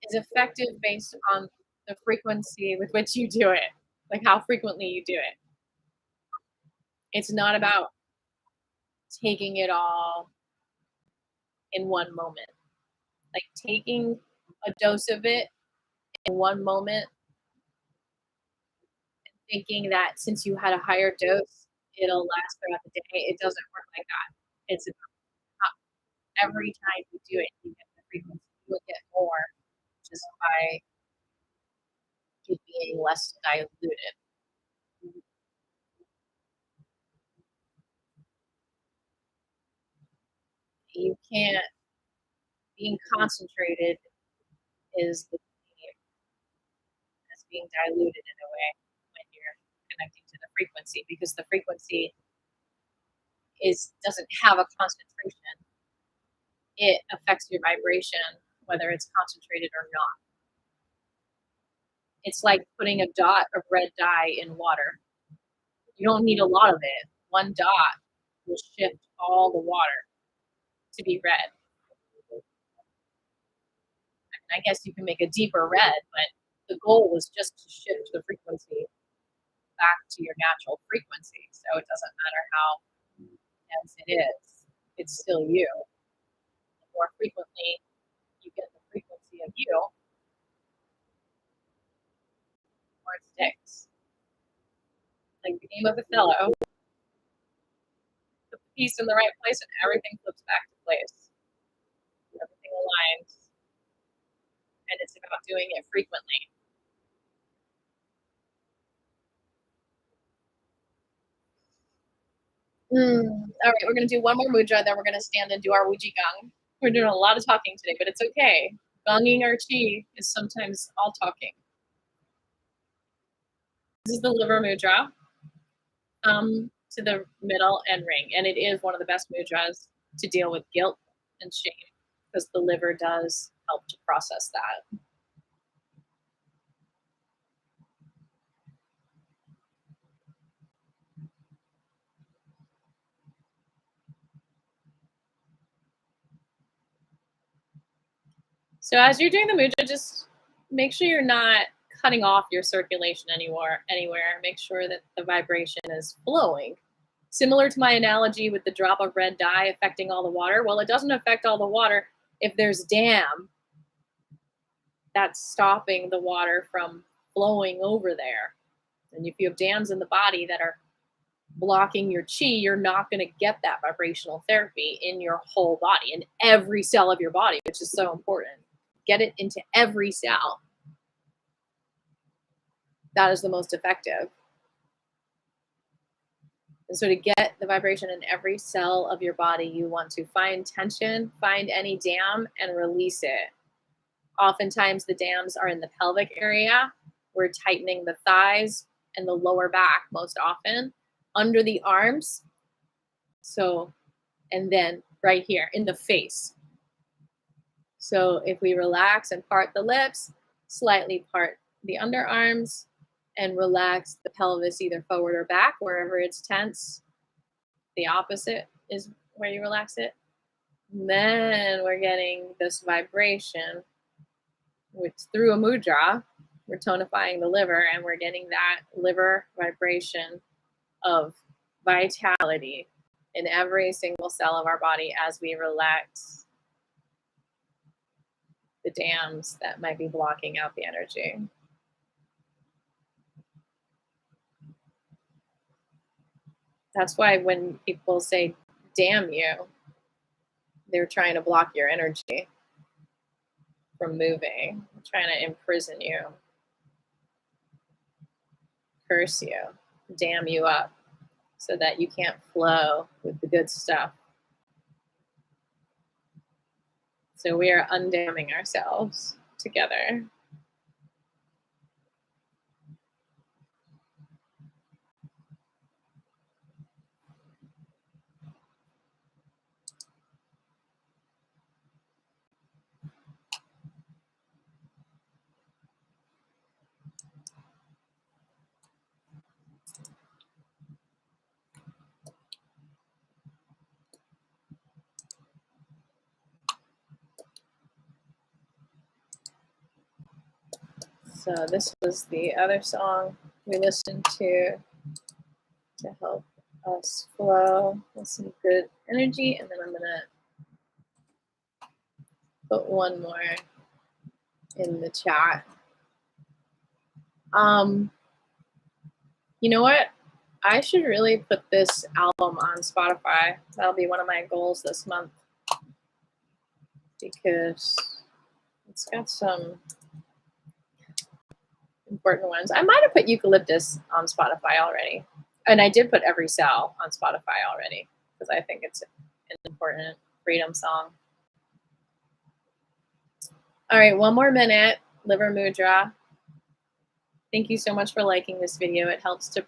is effective based on the frequency with which you do it, like how frequently you do it. It's not about taking it all in one moment. Like, taking a dose of it in one moment, thinking that since you had a higher dose, it'll last throughout the day. It doesn't work like that. It's about every time you do it, you get the frequency, you will get more just by it being less diluted. You can't being concentrated is the same as being diluted in a way when you're connecting to the frequency because the frequency is doesn't have a concentration. It affects your vibration whether it's concentrated or not. It's like putting a dot of red dye in water. You don't need a lot of it. One dot will shift all the water to be red. And I guess you can make a deeper red, but the goal was just to shift the frequency back to your natural frequency. So it doesn't matter how dense it is, it's still you. The more frequently you get the frequency of you, the more it sticks. Like the game of Othello, put the piece in the right place and everything flips back to place. Everything aligns, and it's about doing it frequently. All right, we're gonna do one more mudra, then we're gonna stand and do our Wuji Gong. We're doing a lot of talking today, but it's okay. Gonging our chi is sometimes all talking. This is the liver mudra, to the middle and ring, and it is one of the best mudras to deal with guilt and shame because the liver does help to process that. So as you're doing the mudra, just make sure you're not cutting off your circulation anywhere. Make sure that the vibration is flowing. Similar to my analogy with the drop of red dye affecting all the water. Well, it doesn't affect all the water if there's dam that's stopping the water from flowing over there. And if you have dams in the body that are blocking your chi, you're not going to get that vibrational therapy in your whole body, in every cell of your body, which is so important. Get it into every cell. That is the most effective. And so to get the vibration in every cell of your body, you want to find tension, find any dam, and release it. Oftentimes the dams are in the pelvic area. We're tightening the thighs and the lower back most often, under the arms. So, and then right here in the face. So if we relax and part the lips, slightly part the underarms, and relax the pelvis either forward or back, wherever it's tense. The opposite is where you relax it. And then we're getting this vibration, which through a mudra, we're tonifying the liver, and we're getting that liver vibration of vitality in every single cell of our body as we relax the dams that might be blocking out the energy. That's why when people say, damn you, they're trying to block your energy from moving, trying to imprison you, curse you, dam you up so that you can't flow with the good stuff. So we are undamming ourselves together. So this was the other song we listened to help us flow with some good energy. And then I'm gonna put one more in the chat. You know what? I should really put this album on Spotify. That'll be one of my goals this month, because it's got some important ones. I might have put Eucalyptus on Spotify already. And I did put Every Cell on Spotify already, because I think it's an important freedom song. All right, one more minute. Liver Mudra. Thank you so much for liking this video. It helps to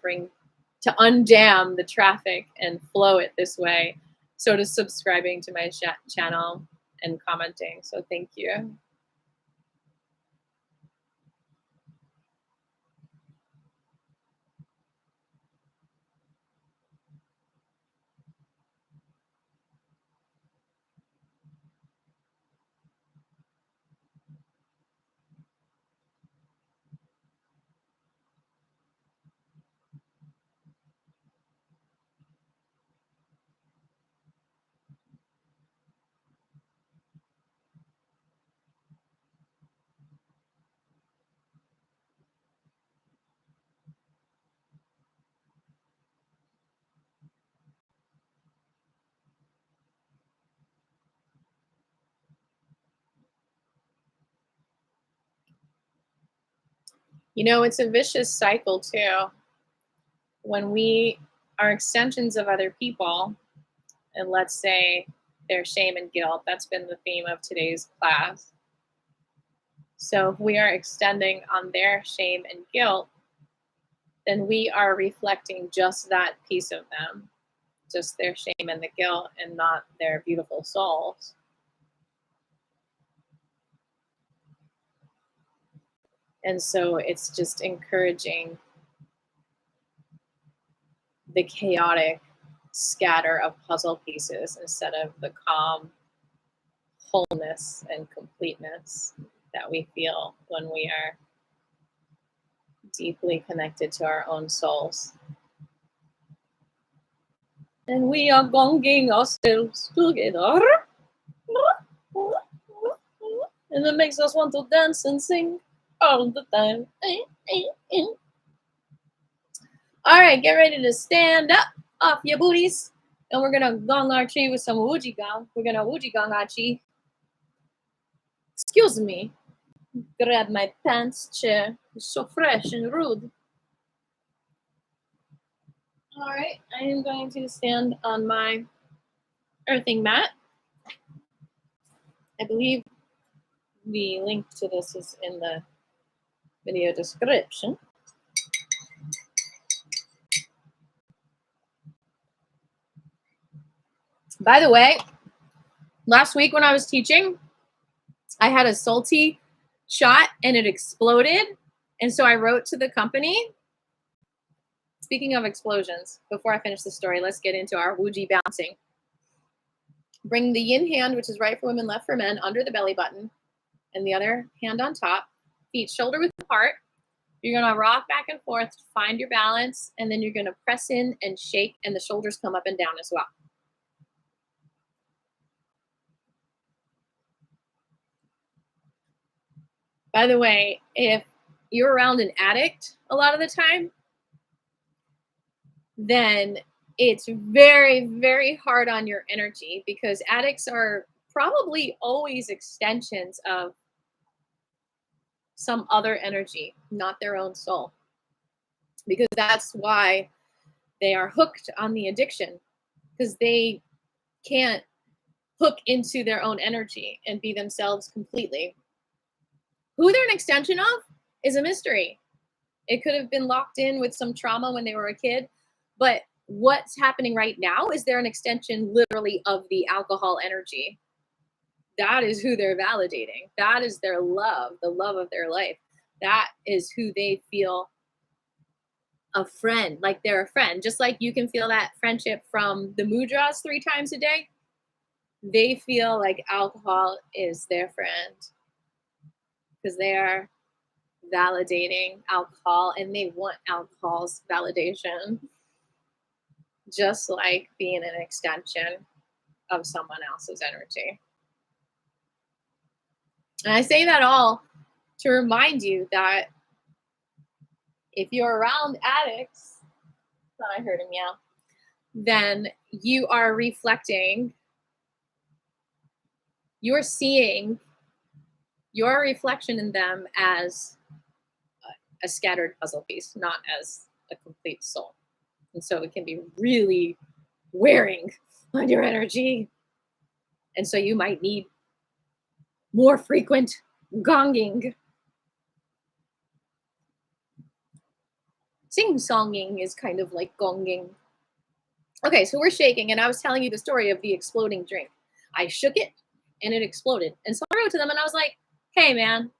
undam the traffic and flow it this way. So does subscribing to my channel and commenting. So thank you. You know, it's a vicious cycle too. When we are extensions of other people, and let's say their shame and guilt, that's been the theme of today's class. So if we are extending on their shame and guilt, then we are reflecting just that piece of them, just their shame and the guilt, and not their beautiful souls. And so it's just encouraging the chaotic scatter of puzzle pieces instead of the calm wholeness and completeness that we feel when we are deeply connected to our own souls. And we are gonging ourselves together. And it makes us want to dance and sing all the time. All right, get ready to stand up off your booties. And we're going to gong our chi with some wuji gong. We're going to wuji gong our chi. Excuse me. Grab my pants chair. It's so fresh and rude. All right, I am going to stand on my earthing mat. I believe The link to this is in the video description. By the way, last week when I was teaching, I had a salty shot and it exploded. And so I wrote to the company. Speaking of explosions, before I finish the story, let's get into our Wuji bouncing. Bring the yin hand, which is right for women, left for men, under the belly button, and the other hand on top. Feet shoulder width apart. You're going to rock back and forth to find your balance, and then you're going to press in and shake, and the shoulders come up and down as well. By the way, if you're around an addict a lot of the time, then it's very, very hard on your energy, because addicts are probably always extensions of some other energy, not their own soul. Because that's why they are hooked on the addiction, because they can't hook into their own energy and be themselves completely. Who they're an extension of is a mystery. It could have been locked in with some trauma when they were a kid, but what's happening right now is they're an extension literally of the alcohol energy. That is who they're validating. That is their love, the love of their life. That is who they feel a friend, like they're a friend. Just like you can feel that friendship from the mudras 3 times a day, they feel like alcohol is their friend, because they are validating alcohol and they want alcohol's validation, just like being an extension of someone else's energy. And I say that all to remind you that if you're around addicts, thought I heard a meow, then you are reflecting, you're seeing your reflection in them as a scattered puzzle piece, not as a complete soul. And so it can be really wearing on your energy. And so you might need more frequent gonging. Sing-songing is kind of like gonging. Okay, so we're shaking, and I was telling you the story of the exploding drink. I shook it, and it exploded. And so I wrote to them, and I was like, hey, man,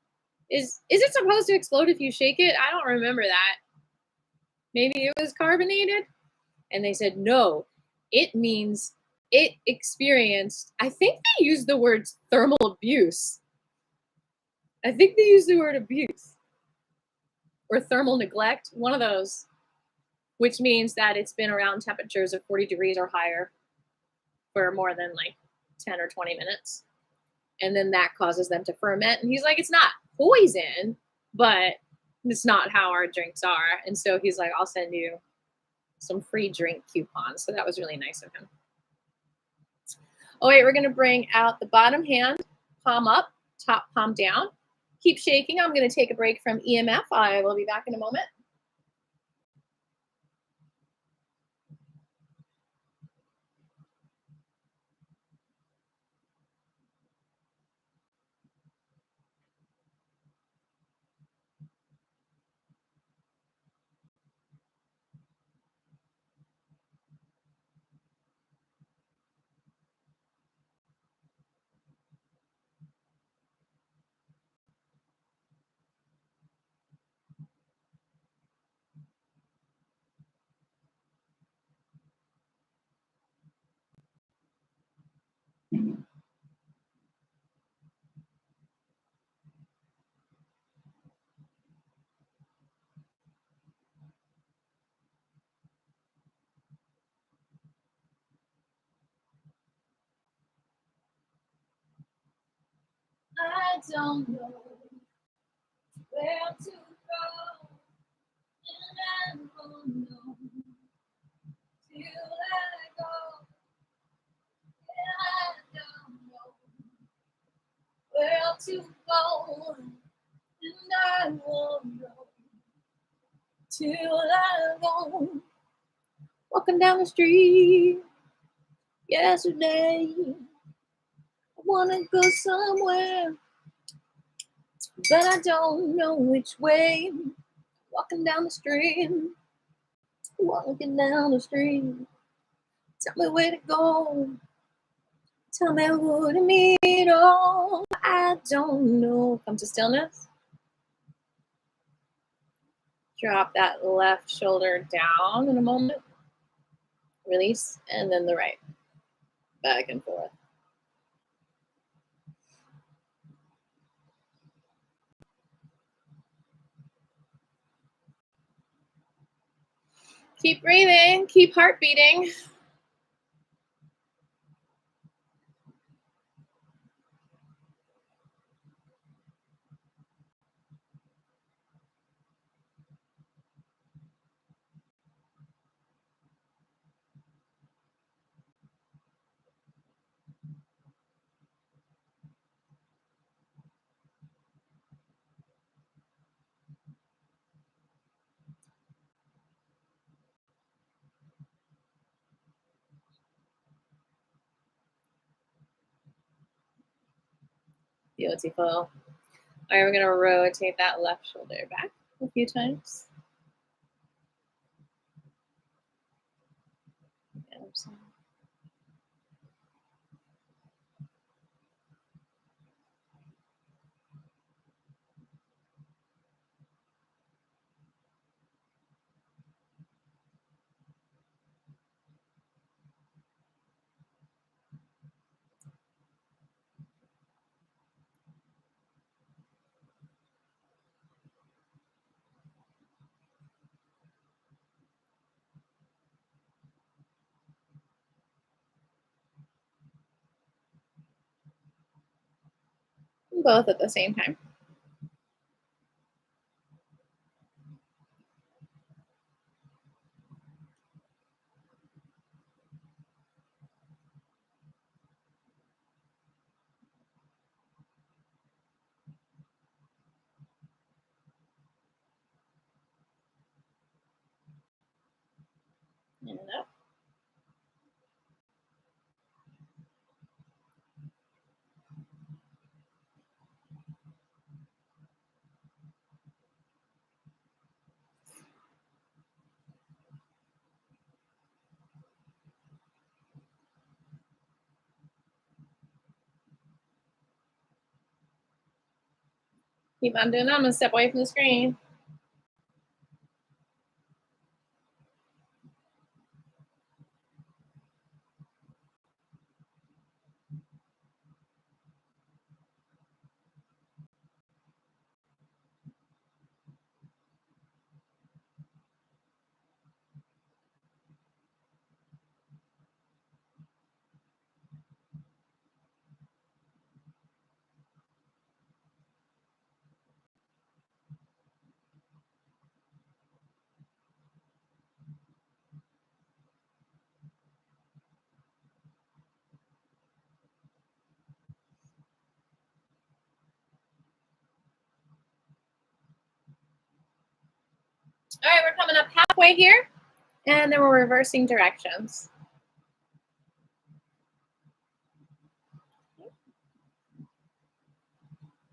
is it supposed to explode if you shake it? I don't remember that. Maybe it was carbonated? And they said, no, it means it experienced, I think they used the word thermal abuse. I think they used the word abuse. Or thermal neglect, one of those, which means that it's been around temperatures of 40 degrees or higher for more than like 10 or 20 minutes. And then that causes them to ferment. And he's like, it's not poison, but it's not how our drinks are. And so he's like, I'll send you some free drink coupons. So that was really nice of him. Oh, wait, we're going to bring out the bottom hand, palm up, top palm down. Keep shaking. I'm going to take a break from EMF. I will be back in a moment. I don't know where to go, and I won't know till I go. I don't know where to go, and I won't know till I go. Walking down the street yesterday, I wanna go somewhere but I don't know which way. Walking down the street, walking down the street. Tell me where to go. Tell me who to meet. Oh, I don't know. Come to stillness. Drop that left shoulder down in a moment. Release, and then the right. Back and forth. Keep breathing. Keep heart beating. Beautiful. All right, we're going to rotate that left shoulder back a few times. Both at the same time. And up. Keep on doing that. I'm going to step away from the screen. All right, we're coming up halfway here, and then we're reversing directions.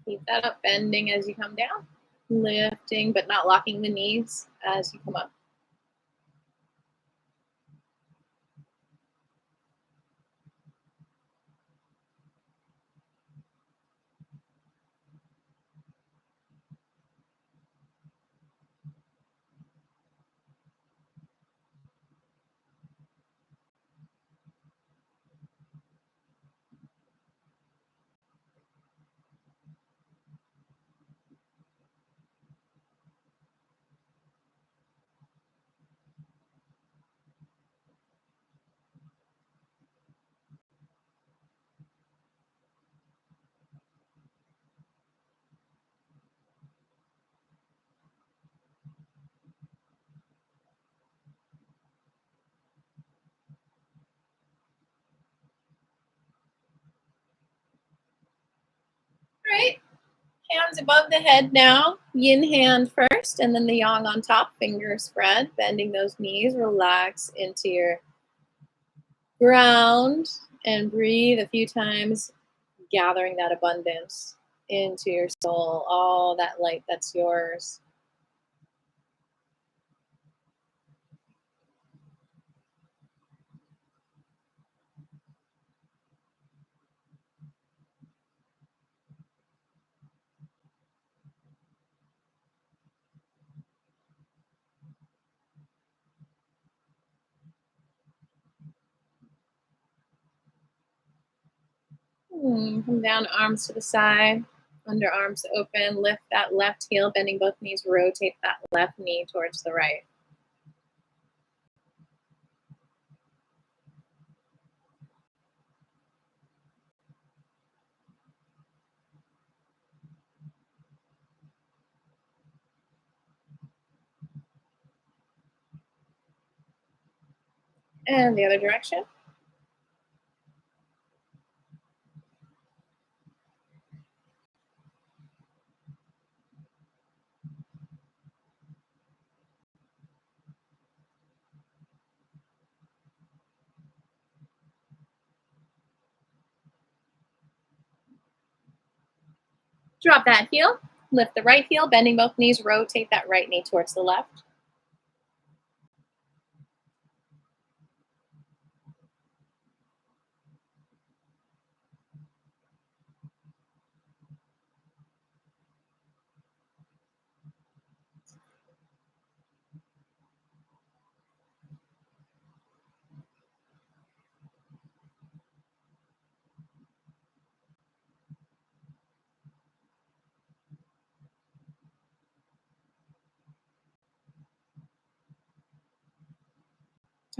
Keep that up, bending as you come down, lifting but not locking the knees as you come up. All right, hands above the head now. Yin hand first, and then the yang on top, fingers spread, bending those knees. Relax into your ground and breathe a few times, gathering that abundance. into your soul, all that light that's yours. Come down, arms to the side, underarms open, lift that left heel, bending both knees, rotate that left knee towards the right. And the other direction. Drop that heel, lift the right heel, bending both knees, rotate that right knee towards the left.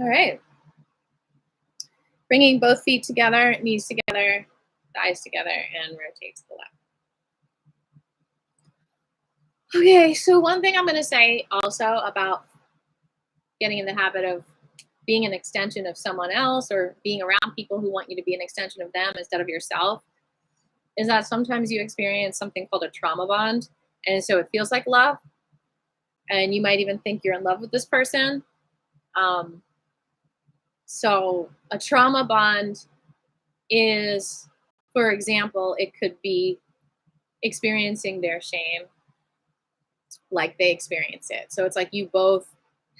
All right. Bringing both feet together, knees together, thighs together, and rotate to the left. Okay, so one thing I'm going to say also about getting in the habit of being an extension of someone else or being around people who want you to be an extension of them instead of yourself is that sometimes you experience something called a trauma bond. And so it feels like love. And you might even think you're in love with this person. Um, so a trauma bond is, for example, it could be experiencing their shame like they experience it. So it's like you both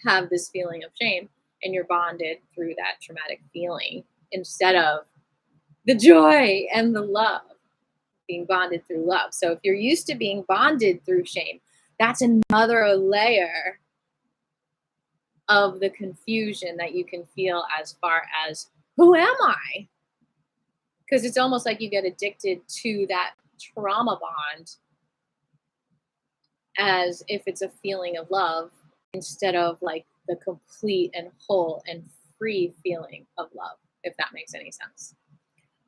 have this feeling of shame and you're bonded through that traumatic feeling instead of the joy and the love, being bonded through love. So if you're used to being bonded through shame, that's another layer of the confusion that you can feel as far as who am I? Because it's almost like you get addicted to that trauma bond as if it's a feeling of love instead of like the complete and whole and free feeling of love, if that makes any sense.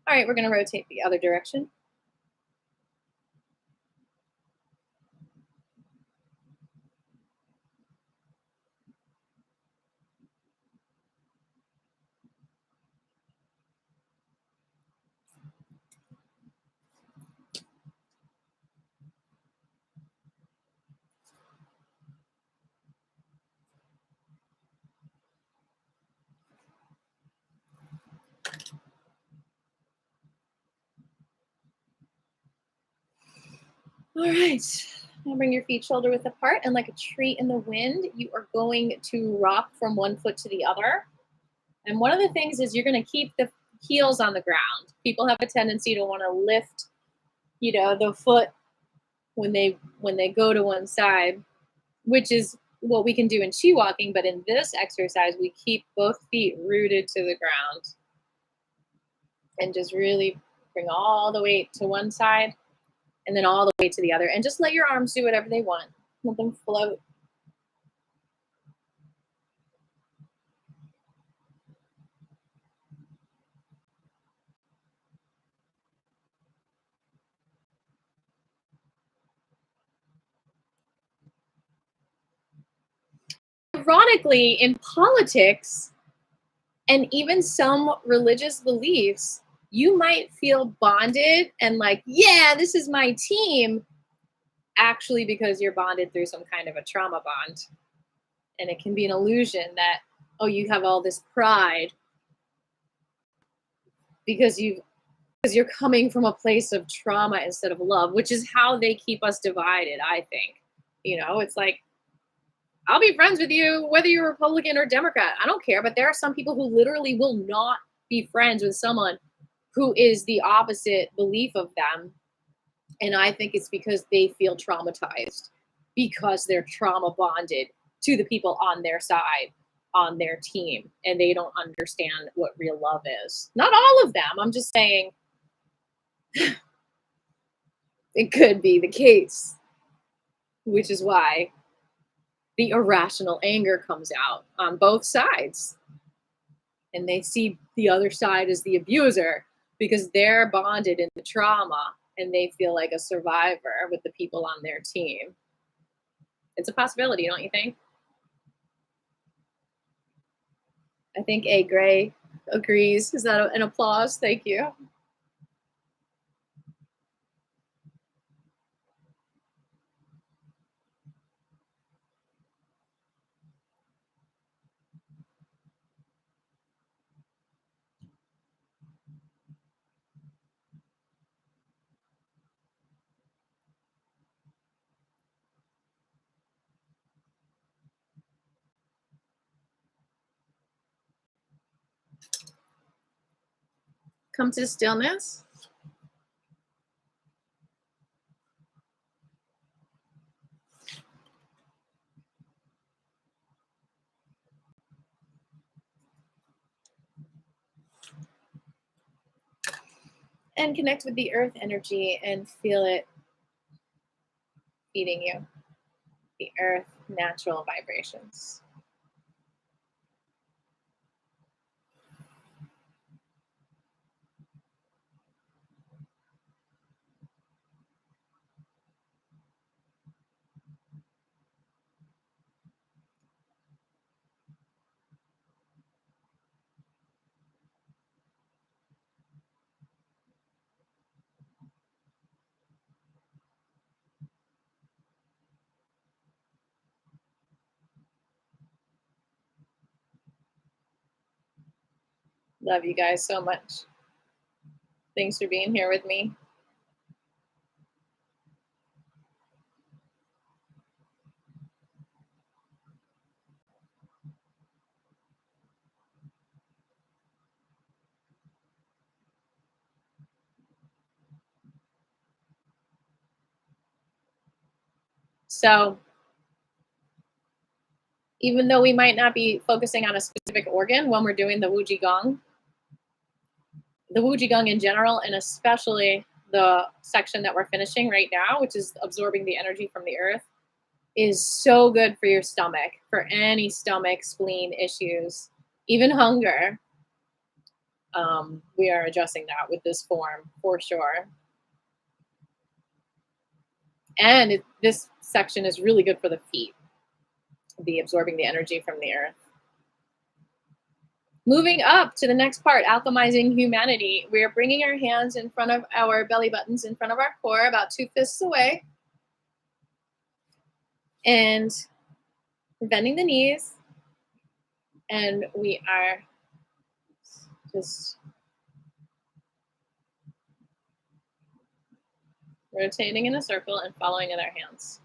All right, we're going to rotate the other direction. All right. Now bring your feet shoulder width apart, and like a tree in the wind, you are going to rock from one foot to the other. And one of the things is you're going to keep the heels on the ground. People have a tendency to want to lift, the foot when they go to one side, which is what we can do in chi walking. But in this exercise, we keep both feet rooted to the ground and just really bring all the weight to one side and then all the way to the other, and just let your arms do whatever they want. Let them float. Ironically, in politics and even some religious beliefs, you might feel bonded and like, yeah, this is my team, actually because you're bonded through some kind of a trauma bond. And it can be an illusion that, oh, you have all this pride because you've because you're coming from a place of trauma instead of love, which is how they keep us divided, I think. It's like, I'll be friends with you whether you're Republican or Democrat. I don't care. But there are some people who literally will not be friends with someone who is the opposite belief of them. And I think it's because they feel traumatized because they're trauma bonded to the people on their side, on their team, and they don't understand what real love is. Not all of them. I'm just saying it could be the case, which is why the irrational anger comes out on both sides. And they see the other side as the abuser because they're bonded in the trauma and they feel like a survivor with the people on their team. It's a possibility, don't you think? I think A. Gray agrees. Is that an applause? Thank you. Come to stillness. And connect with the earth energy and feel it feeding you. The earth natural vibrations. Love you guys so much. Thanks for being here with me. So, even though we might not be focusing on a specific organ when we're doing the Wu Gong, the Wu Gong in general, and especially the section that we're finishing right now, which is absorbing the energy from the earth, is so good for your stomach, for any stomach, spleen issues, even hunger. We are addressing that with this form for sure. And this section is really good for the feet, the absorbing the energy from the earth. Moving up to the next part, alchemizing humanity. We are bringing our hands in front of our belly buttons, in front of our core, about 2 fists away. And bending the knees. And we are just rotating in a circle and following in our hands.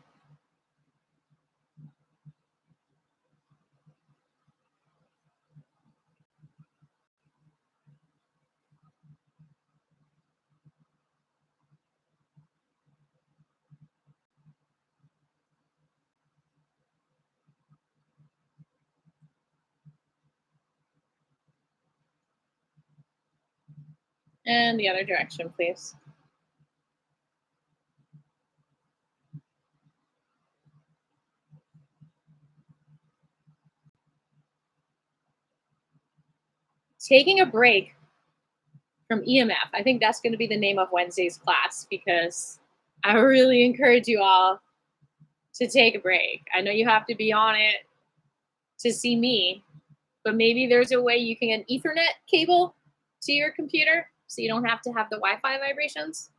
And the other direction, please. Taking a break from EMF. I think that's going to be the name of Wednesday's class because I really encourage you all to take a break. I know you have to be on it to see me, but maybe there's a way you can get an Ethernet cable to your computer so you don't have to have the Wi-Fi vibrations.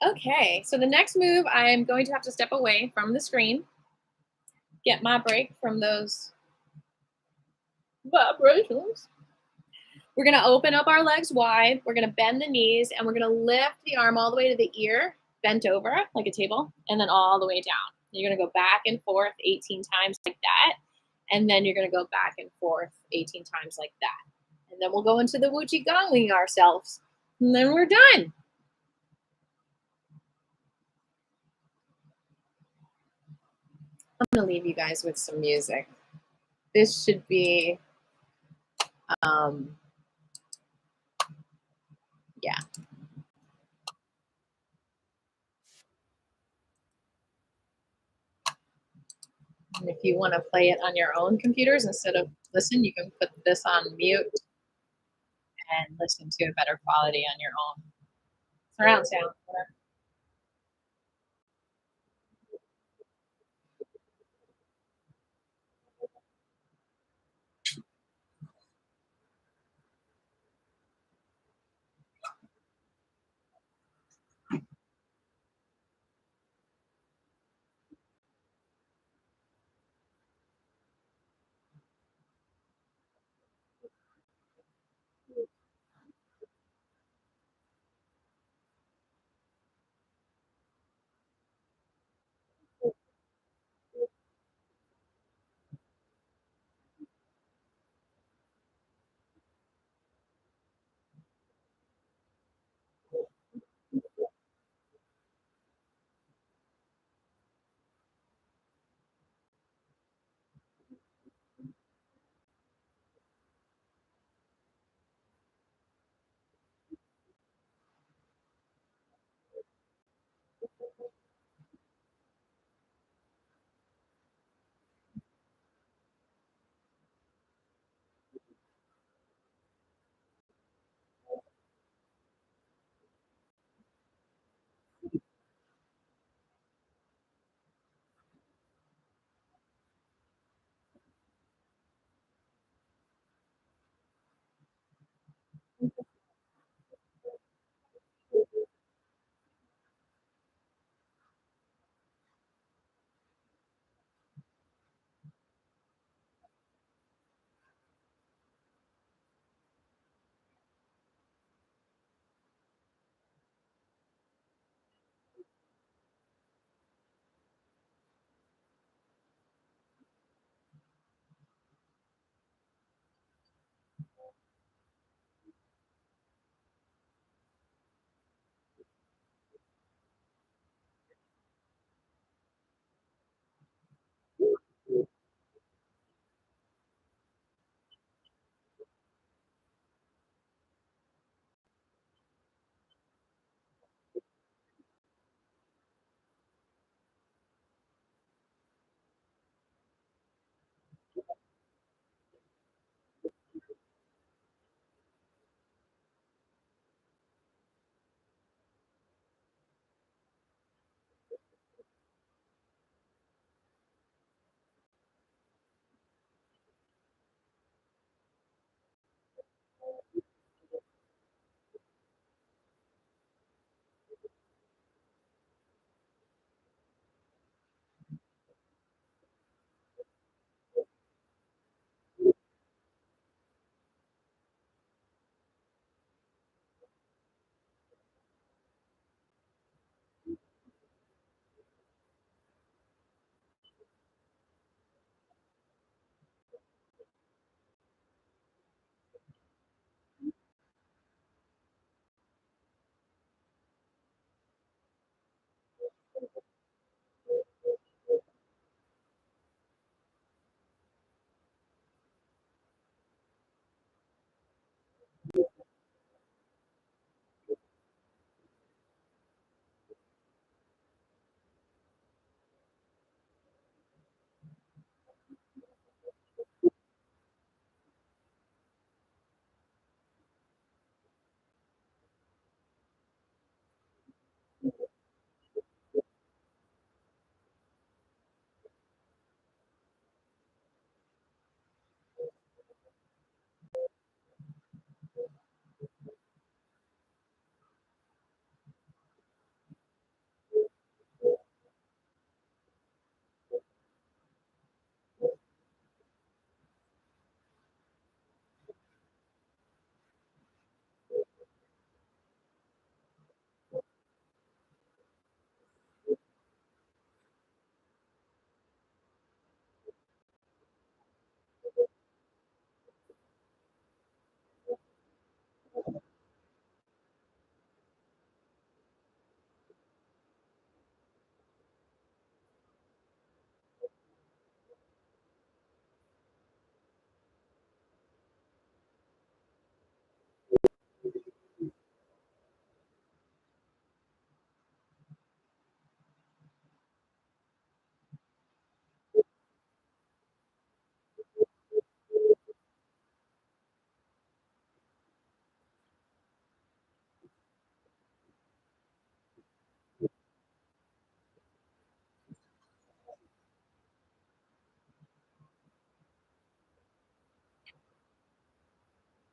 Okay, so the next move, I'm going to have to step away from the screen, get my break from those vibrations. We're gonna open up our legs wide. We're gonna bend the knees and we're gonna lift the arm all the way to the ear, bent over like a table, and then all the way down. You're gonna go back and forth 18 times like that. And then you're gonna go back and forth 18 times like that. And then we'll go into the qigong ourselves. And then we're done. I'm gonna leave you guys with some music. This should be um yeah. And if you want to play it on your own computers instead of listen, you can put this on mute and listen to a better quality on your own. Surround sound. Whatever.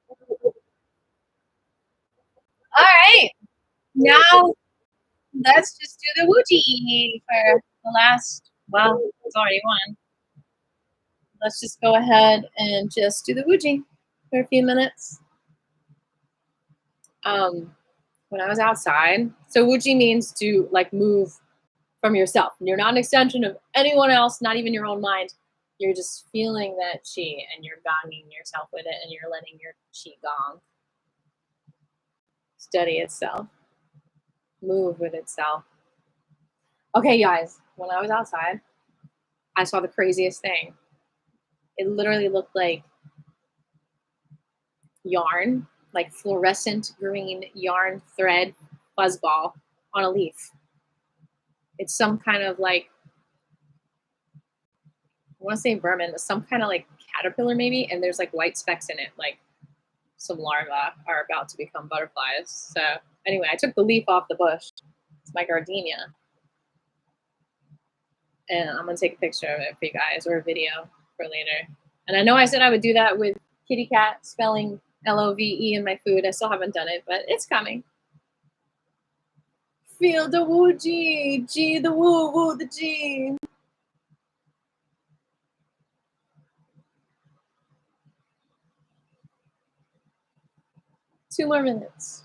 All right. Now let's just do the Wuji for the last, well, it's already one. Let's just go ahead and just do the Wuji for a few minutes. Um, when I was outside, so Wuji means to like move from yourself. You're not an extension of anyone else, not even your own mind. You're just feeling that chi and you're gonging yourself with it and you're letting your chi gong study itself, move with itself. Okay, guys, when I was outside, I saw the craziest thing. It literally looked like yarn, like fluorescent green yarn thread fuzzball on a leaf. It's some kind of like, I want to say vermin, some kind of like caterpillar maybe, and there's like white specks in it, like some larvae are about to become butterflies. So anyway, I took the leaf off the bush. It's my gardenia, and I'm gonna take a picture of it for you guys or a video for later. And I know I said I would do that with kitty cat spelling LOVE in my food. I still haven't done it, but it's coming. Feel the woo G, G the woo, woo the G. 2 more minutes.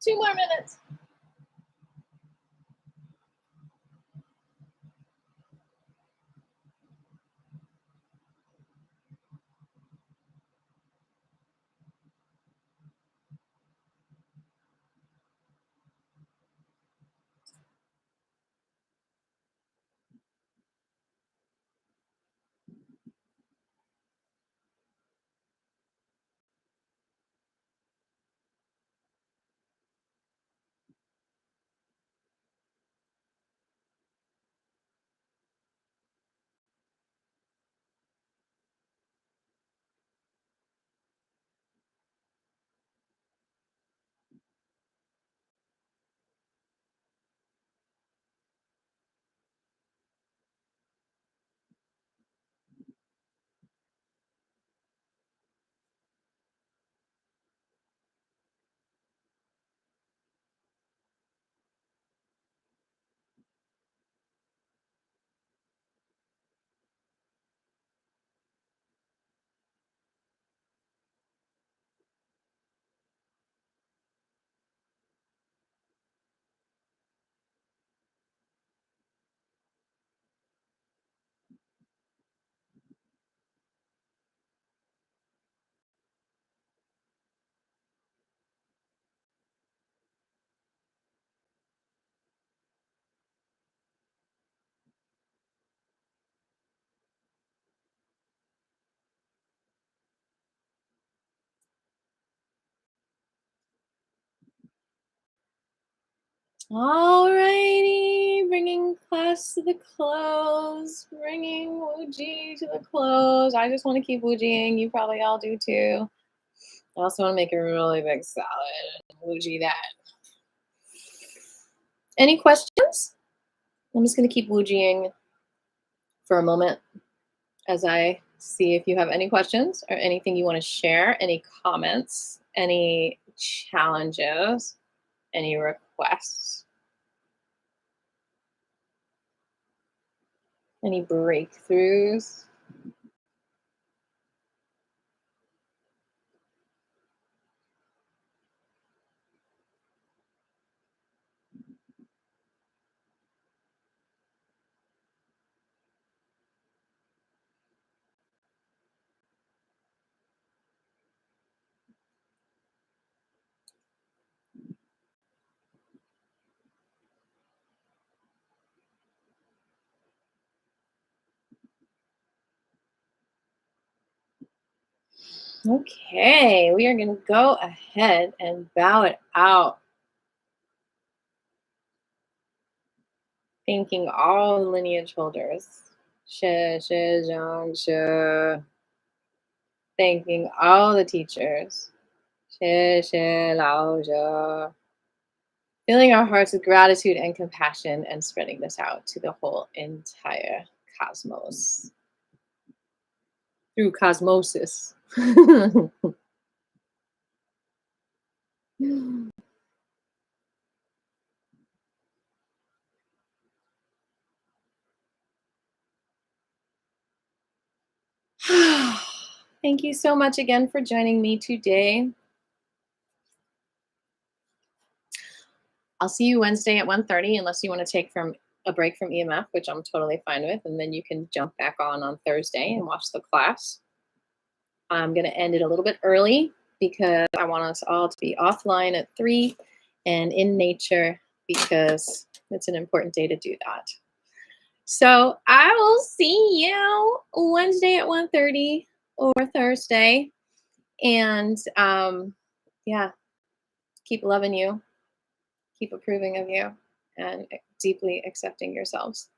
2 more minutes. 'Alrighty, bringing class to the close, bringing Wuji to the close. I just want to keep Wujiing. You probably all do too. I also want to make a really big salad and Wuji that. Any questions? I'm just going to keep Wujiing for a moment as I see if you have any questions or anything you want to share, any comments, any challenges, any requests, any breakthroughs. Okay, we are going to go ahead and bow it out, thanking all the lineage holders. She, she, zhang, she. Thanking all the teachers. She, she, lao, zhe. Filling our hearts with gratitude and compassion and spreading this out to the whole entire cosmos through cosmosis. Thank you so much again for joining me today. I'll see you Wednesday at 1:30 unless you want to take from a break from EMF, which I'm totally fine with, and then you can jump back on Thursday and watch the class. I'm going to end it a little bit early because I want us all to be offline at 3 and in nature because it's an important day to do that. So I will see you Wednesday at 1:30 or Thursday. And yeah, keep loving you, keep approving of you, and deeply accepting yourselves.